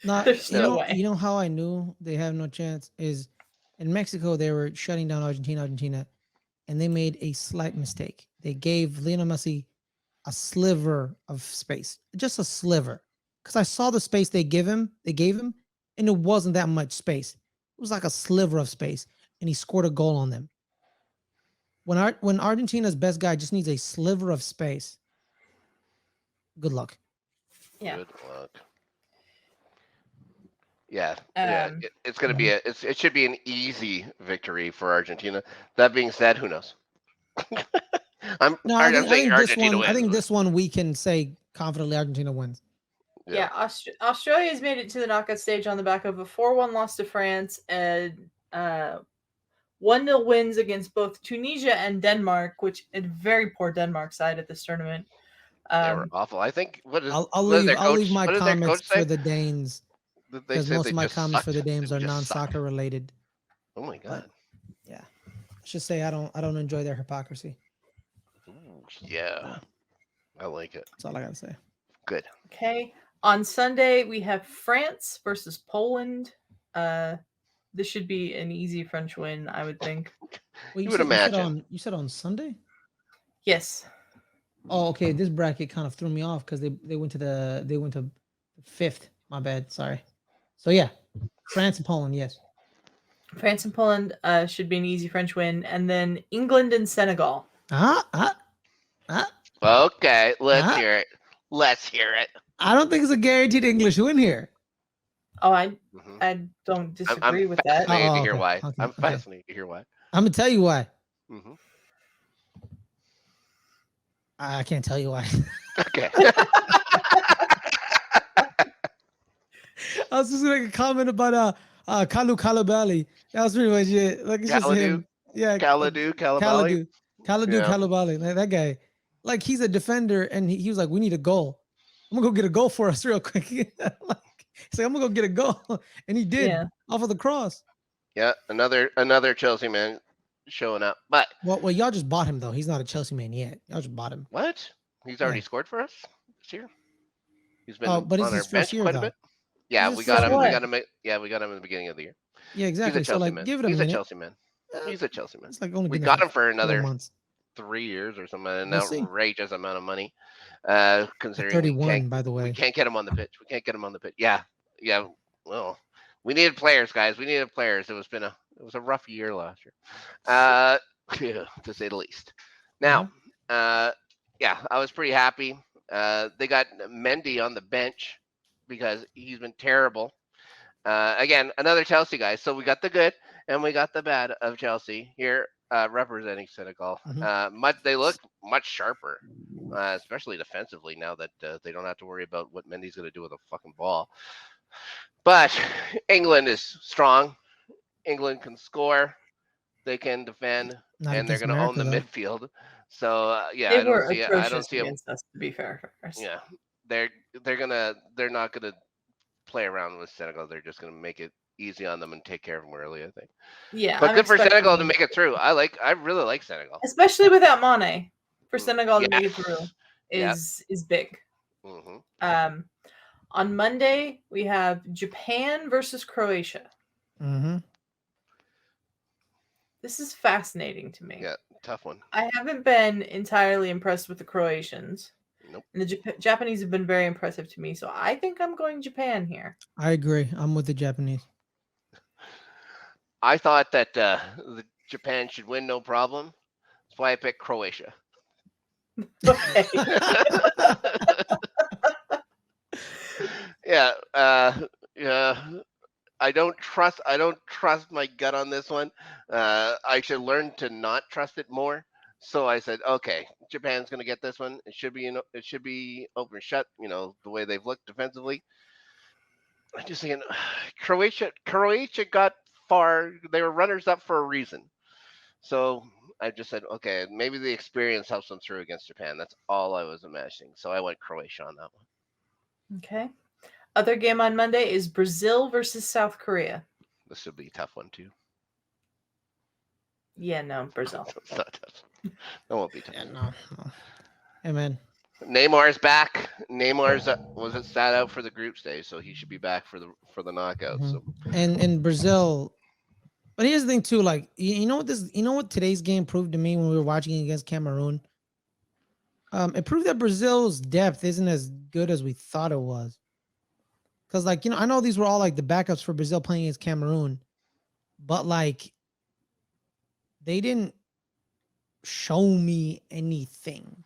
Now, There's no way. you know how I knew they have no chance is in Mexico they were shutting down Argentina, and they made a slight mistake. They gave Lionel Messi a sliver of space, just a sliver. Because I saw the space they gave him, and it wasn't that much space. It was like a sliver of space, and he scored a goal on them. When Argentina's best guy just needs a sliver of space, good luck. Yeah. good luck. Yeah, Um, it's gonna be it should be an easy victory for Argentina. That being said, who knows? No, I'm I saying think this Argentina one. I wins. think But this one we can say confidently Argentina wins. yeah, Australia's made it to the knockout stage on the back of a 4-1 loss to France and 1-0 wins against both Tunisia and Denmark, which a very poor Denmark side at this tournament. they were awful. I think I'll what did their leave coach my what did their comments coach say? for the Danes They because said most they of my just comments for the sucked. Danes They are just sucked. non-soccer related. Oh my But god. yeah, let's just say I don't enjoy their hypocrisy. Ooh, yeah, I like it. That's all I gotta say. Good. Okay. On Sunday, we have France versus Poland. This should be an easy French win, I would think. Well, You would imagine. you said on Sunday. Yes. Oh, okay. This bracket kind of threw me off because they went to fifth. My bad. Sorry. So yeah, France and Poland. Yes. France and Poland should be an easy French win. And then England and Senegal. Ah ah ah Okay, let's ah. hear it. Let's hear it. I don't think it's a guaranteed English win here. Oh, Hmm. I don't I'm disagree with that. fascinated to hear Okay. why. Okay. I'm Okay. fascinated to hear why. I'm gonna tell you why. Hmm. I can't tell you why. Okay. I was just gonna make a comment about Kalu Kalabali. That was pretty much it. Like it's just Kaladu, him. Yeah. Kalabali. Kaladu Yeah. Kalabali. Like that guy. Like he's a defender and he was like, we need a goal. I'm gonna go get a goal for us real quick. Like, he's like, I'm gonna go get a goal. And he did Yeah. off of the cross. Yeah, another Chelsea man showing up. But Well, y'all just bought him though. He's not a Chelsea man yet. Y'all just bought him. what? He's already scored for us this year. He's been Oh, but it's on our his first bench year quite a though. bit. Yeah, It's we his got first him. We year. got him. Yeah, we got him in the beginning of the year. Yeah, He's a exactly. So Chelsea like man. give it a He's a minute. Chelsea man. He's a Chelsea man. It's like only We been got like him for 4 another months. 3 years or something. An We'll see. outrageous amount of money. Considering 31, by the we way. can't get him on the pitch. We can't get him on the pitch. Yeah, yeah. Well, we needed players, guys. We needed players. It was a rough year last year, yeah, to say the least. Now, yeah, I was pretty happy. They got Mendy on the bench because he's been terrible. Again, another Chelsea guy. So we got the good and we got the bad of Chelsea here representing Senegal. They look much sharper, especially defensively now that they don't have to worry about what Mendy's going to do with a fucking ball. But England is strong. England can score. They can defend, Not and they're against going to own America the though. midfield. So yeah, They I don't were see it. I don't atrocious see them. against us, to be fair. Yeah, they're not gonna play around with Senegal. They're just going to make it easy on them and take care of them early, I think. Yeah, But I'm good for Senegal to expecting, make it through. I really like Senegal. especially without Mane, for Senegal to Yeah. make it through Yeah. is big. Hmm. On Monday we have Japan versus Croatia. Mm-hmm. This is fascinating to me. Yeah, tough one. I haven't been entirely impressed with the Croatians. Nope. And the Japanese have been very impressive to me, so I think I'm going Japan here. I agree. I'm with the Japanese. I thought that the Japan should win, no problem. That's why I picked Croatia. Okay. Yeah, yeah. I don't trust my gut on this one. I should learn to not trust it more. So I said, okay, Japan's going to get this one. It should be open and shut. The way they've looked defensively. I'm just thinking, Croatia got far. They were runners up for a reason. So I just said, okay, maybe the experience helps them through against Japan. That's all I was imagining. So I went Croatia on that one. Okay. Other game on Monday is Brazil versus South Korea. This should be a tough one too. Yeah, no, Brazil. It's not tough. That won't be tough. Yeah, no. Hey, man. Neymar's back. Neymar's was sat out for the group stage, so he should be back for the knockout. Mhm. So And Brazil. But here's the thing too, like you know what today's game proved to me when we were watching it against Cameroon? It proved that Brazil's depth isn't as good as we thought it was. Because I know these were all like the backups for Brazil playing against Cameroon, but like they didn't show me anything.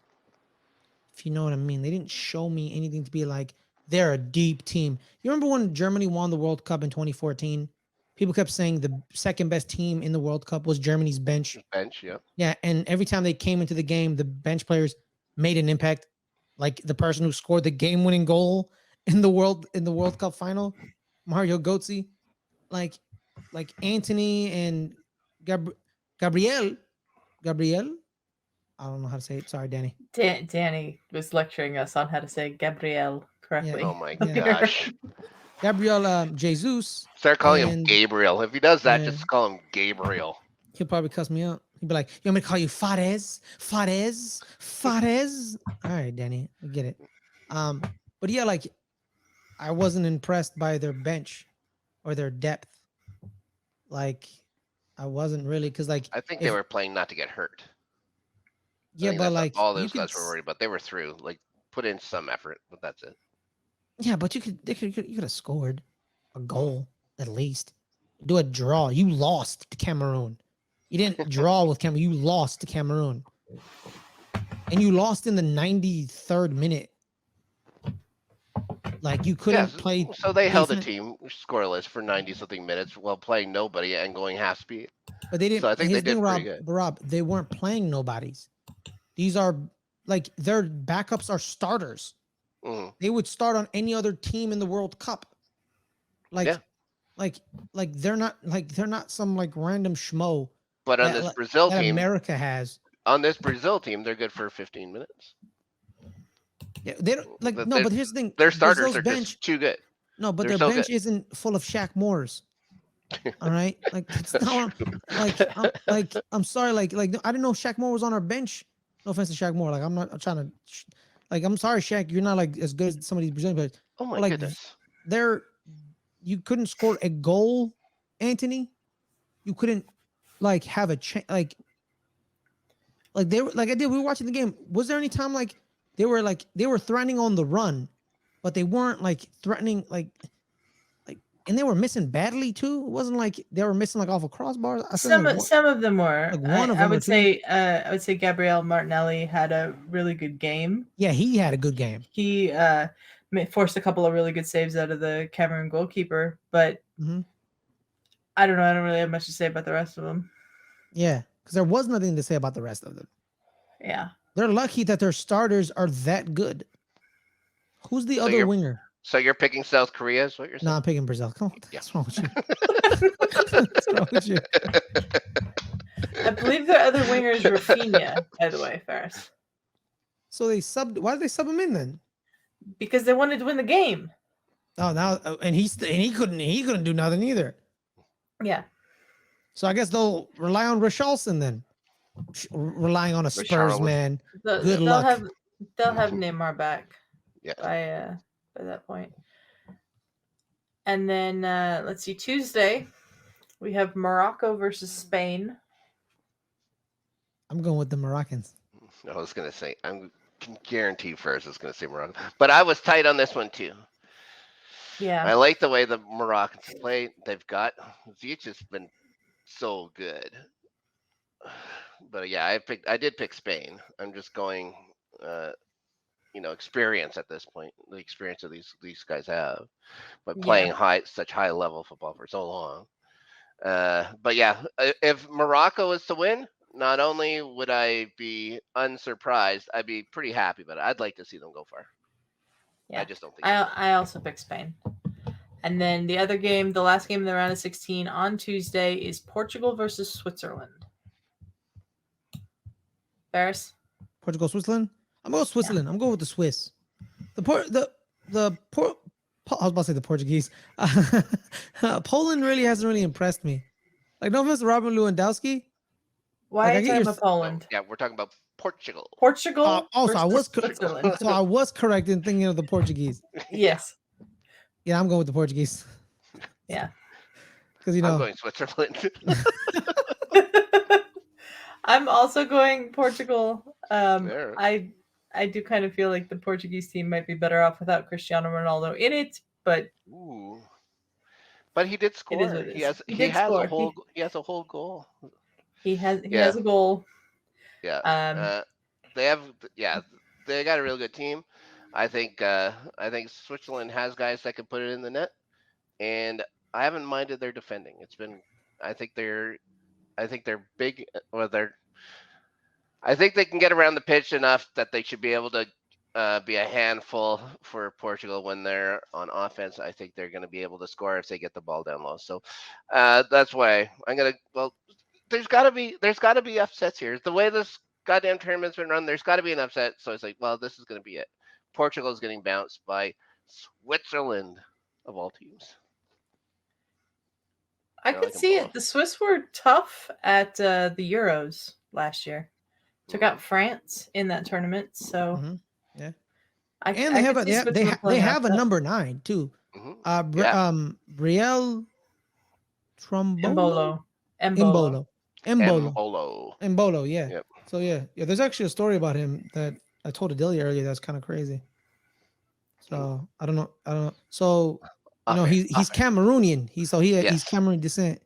If you know what I mean. They didn't show me anything to be like they're a deep team. You remember when Germany won the World Cup in 2014? People kept saying the second best team in the World Cup was Germany's bench. yeah. Yeah, and every time they came into the game, the bench players made an impact. Like the person who scored the game-winning goal in the World Cup final, Mario Götze, like Anthony and Gabriel. I don't know how to say it. Sorry, Danny. Danny was lecturing us on how to say Gabriel correctly. Oh my Yeah. gosh. Gabriel Jesus. Start calling him and- Gabriel. If he does that, Yeah. just call him Gabriel. He'll probably cuss me out. He'd be like, "You want me to call you Fares? All right, Danny, I get it. But yeah, like I wasn't impressed by their bench or their depth. Like I wasn't really because like I think they were playing not to get hurt. I yeah, think but that's like all you those could guys were worried about. They were through. Like put in some effort, but that's it. yeah, but you could have scored a goal at least. Do a draw. You lost to Cameroon. You didn't draw with Cameroon. You lost to Cameroon. And you lost in the 93rd minute. Like you couldn't play. So they held a decent. team scoreless for 90-something minutes while playing nobody and going half speed. But they didn't. So I think they Here's the did thing, pretty Rob, good. Rob, they weren't playing nobodies. These are like their backups are starters. Mhm. They would start on any other team in the World Cup. Like, Yeah. like they're not some like random schmo But on that, this Brazil that team, America has. they're good for 15 minutes. Yeah, they don't like But no. But here's the thing: Their starters Brazil's are bench. just too good. No, but they're their so bench good. isn't full of Shaq Moores. All right, like it's not I'm sorry, like I didn't know Shaq Moore was on our bench. No offense to Shaq Moore, like I'm not trying to, like I'm sorry, Shaq, you're not like as good as some of these Brazilian players. Oh my like, goodness. You couldn't score a goal, Anthony. You couldn't like have a like they were like I did. We were watching the game. Was there any time like they were threatening on the run, but they weren't like threatening like, and they were missing badly too. It wasn't like they were missing like off of crossbars. Some of them were. Like one of I them would say Gabriel Martinelli had a really good game. Yeah, he had a good game. He forced a couple of really good saves out of the Cameroon goalkeeper, but I don't know. I don't really have much to say about the rest of them. Yeah, because there was nothing to say about the rest of them. Yeah, they're lucky that their starters are that good. Who's the other winger? So you're picking South Korea, is what you're saying? No, I'm picking Brazil. Come on, what's wrong with you? What's wrong with you? I believe their other winger is Rafinha, by the way, Ferris. So they subbed. Why did they sub him in then? Because they wanted to win the game. Oh, now and he couldn't do nothing either. Yeah. So I guess they'll rely on Richarlison then. Relying on a Spurs man. Good luck. They'll have Neymar back. Yeah. By that point. And then let's see, Tuesday we have Morocco versus Spain. I'm going with the Moroccans. I was gonna say I can guarantee first is gonna say Morocco, but I was tight on this one too. Yeah, I like the way the Moroccans play. They've got Ziyech has been so good, but yeah, I did pick Spain. I'm just going, experience at this point, the experience that these guys have, but playing such high level football for so long. But yeah, if Morocco is to win, not only would I be unsurprised, I'd be pretty happy about it. I'd like to see them go far. Yeah. I just don't think they will. I also picked Spain. And then the other game, the last game in the round of 16 on Tuesday is Portugal versus Switzerland. Paris? Portugal, Switzerland. I'm going with Switzerland. I'm going with the Swiss. I was about to say the Portuguese. Poland really hasn't really impressed me. Like, no offense to Robert Lewandowski. Why Like, are I you get talking your- about Poland? Yeah, we're talking about Portugal. Portugal also, I was versus Switzerland. so I was correct in thinking of the Portuguese. Yes. Yeah, I'm going with the Portuguese. Yeah. Because I'm going Switzerland. I'm also going Portugal. There. I do kind of feel like the Portuguese team might be better off without Cristiano Ronaldo in it, but Ooh. But he did score. what it He is. has He he did has score. a whole he has a whole goal. he has Yeah. a goal. Yeah. Um, They got a real good team. I think Switzerland has guys that can put it in the net, and I haven't minded their defending. I think they're big. I think they can get around the pitch enough that they should be able to be a handful for Portugal when they're on offense. I think they're going to be able to score if they get the ball down low. So that's why I'm gonna. Well, there's got to be upsets here. The way this goddamn tournament's been run, there's got to be an upset. So it's like, well, this is going to be it. Portugal is getting bounced by Switzerland of all teams. I could see it. The Swiss were tough at the Euros last year. Took out France in that tournament, so yeah. And they have a number 9 too. Brielle Embolo. Yeah. Yep. So yeah. There's actually a story about him that I told Adelia earlier. That's kind of crazy. So I don't know. So he's Cameroonian. He's Cameroon descent,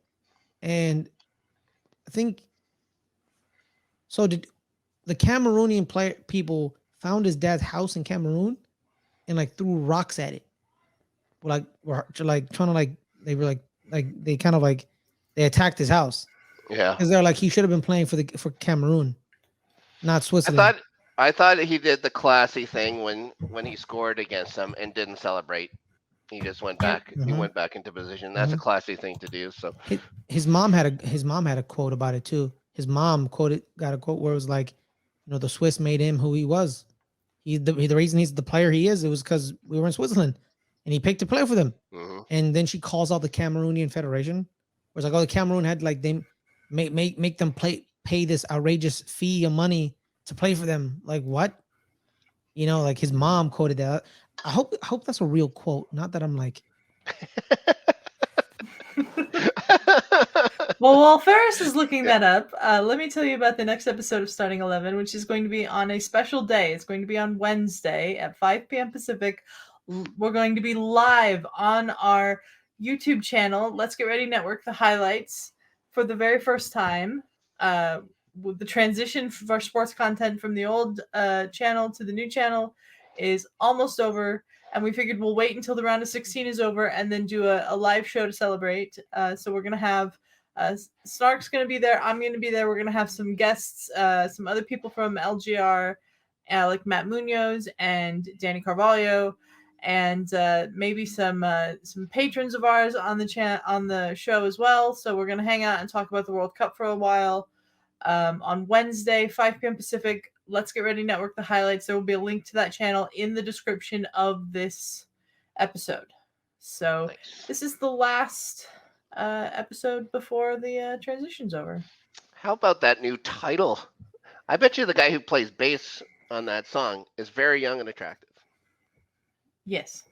and I think so. Did the Cameroonian people found his dad's house in Cameroon and like threw rocks at it? Were trying to they attacked his house. Yeah, because they're like he should have been playing for Cameroon, not Switzerland. I thought he did the classy thing when he scored against them and didn't celebrate. He just went back. He went back into position. That's a classy thing to do. So his mom had a quote about it too. His mom got a quote where it was like, the Swiss made him who he was. The reason he's the player he is, it was because we were in Switzerland, and he picked to play for them. And then she calls out the Cameroonian Federation, where it's like, oh, the Cameroon had like they make them pay this outrageous fee of money to play for them. Like what? Like his mom quoted that. I hope that's a real quote. Not that I'm like. Well, while Ferris is looking that up, let me tell you about the next episode of Starting 11, which is going to be on a special day. It's going to be on Wednesday at 5 p.m. Pacific. We're going to be live on our YouTube channel, Let's Get Ready Network, the highlights for the very first time. With the transition of our sports content from the old channel to the new channel is almost over, and we figured we'll wait until the round of 16 is over and then do a live show to celebrate. So we're going to have Snark's going to be there. I'm going to be there. We're going to have some guests, some other people from LGR, like Matt Munoz and Danny Carvalho, and maybe some patrons of ours on the show as well. So we're going to hang out and talk about the World Cup for a while. On Wednesday, 5 p.m. Pacific, Let's Get Ready Network, the highlights. There will be a link to that channel in the description of this episode. So This is the last episode before the transition's over. How about that new title? I bet you the guy who plays bass on that song is very young and attractive. Yes.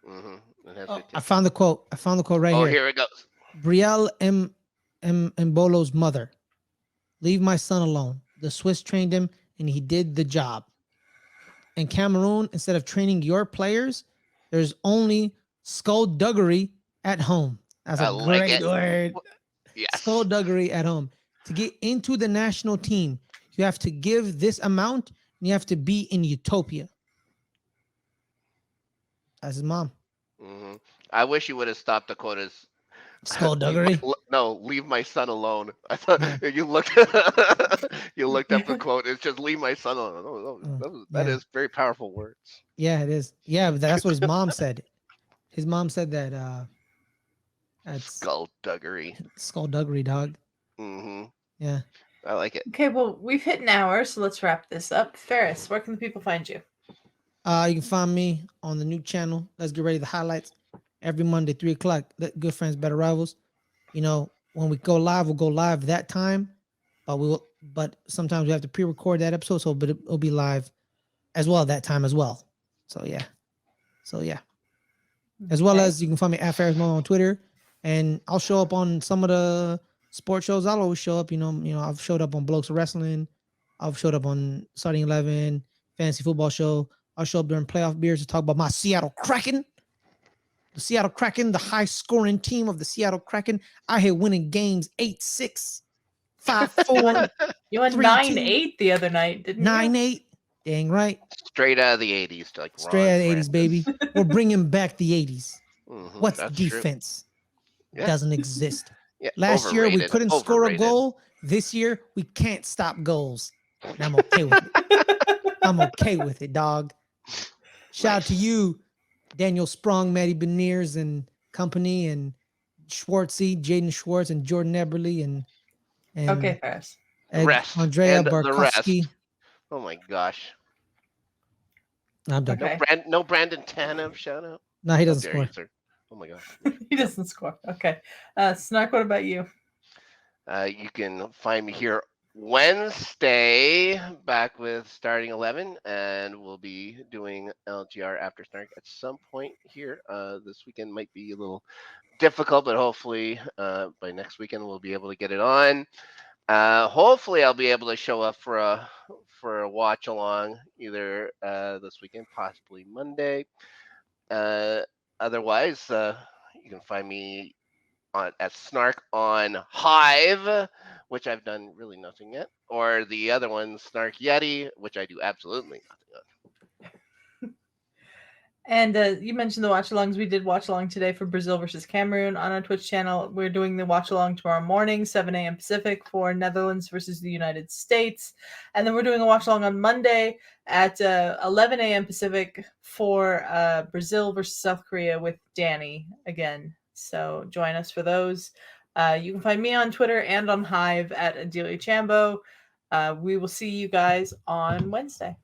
I found the quote. Right here. Oh, here it goes. Brielle Mbolo's mother. Leave my son alone. The Swiss trained him, and he did the job. In Cameroon, instead of training your players, there's only skullduggery at home. That's a great word. Yes. Skullduggery at home. To get into the national team, you have to give this amount, and you have to be in utopia. That's his mom. I wish you would have stopped the quotas Skullduggery. No, leave my son alone. I thought Yeah. you looked you looked up the quote. It's just leave my son alone. That Yeah. is very powerful words. Yeah, it is. Yeah, but that's what his mom said. His mom said that that's Skullduggery. skullduggery, dog. Mm-hmm. Yeah. I like it. Okay, well, we've hit an hour, so let's wrap this up. Ferris, where can the people find you? You can find me on the new channel. Let's get ready the highlights every Monday, 3 o'clock. Good friends, better rivals. You know, when we go live, we'll go live that time. But sometimes we have to pre-record that episode, but it'll be live as well that time as well. So yeah. As well Okay. as you can find me at Ferris Mo on Twitter, and I'll show up on some of the sports shows. I'll always show up. I've showed up on Blokes of Wrestling. I've showed up on Starting 11, Fantasy Football Show. I'll show up during playoff beers to talk about my Seattle Kraken. The Seattle Kraken, the high-scoring team of the Seattle Kraken. I here winning games 8-6, 5-4, You won 3-2, 9-8 the other night, didn't you? 9-8. Dang right. Straight out of the '80s, like Straight out of the 80s, baby. We're bringing back the 80s. Mm-hmm, What's that's defense? Yeah. Doesn't exist. Yeah, Last year we overrated, couldn't score a overrated. goal. This year we can't stop goals. And I'm okay with it. I'm okay with it, dog. Shout out to you, Daniel Sprung, Matty Beniers and company, and Schwartzy, Jaden Schwartz, and Jordan Eberly, and Okay, Ferris. The rest. Andrea And the rest. Barkowski. Oh my gosh. I'm done. Okay. No Brandon Tanev shout out. No, he How doesn't dare you, score. sir. Oh my gosh. He doesn't score. Okay. Snark, what about you? You can find me here Wednesday back with Starting 11, and we'll be doing LGR after Snark at some point here. This weekend might be a little difficult, but hopefully by next weekend we'll be able to get it on. Hopefully I'll be able to show up for a watch along either this weekend, possibly Monday. Otherwise, you can find me at Snark on Hive, which I've done really nothing yet, or the other one, Snark Yeti, which I do absolutely nothing on. And you mentioned the watch-alongs. We did watch-along today for Brazil versus Cameroon on our Twitch channel. We're doing the watch-along tomorrow morning, 7 a.m. Pacific, for Netherlands versus the United States. And then we're doing a watch-along on Monday at 11 a.m. Pacific for Brazil versus South Korea with Danny again. So join us for those. You can find me on Twitter and on Hive at Adelia Chambo. We will see you guys on Wednesday.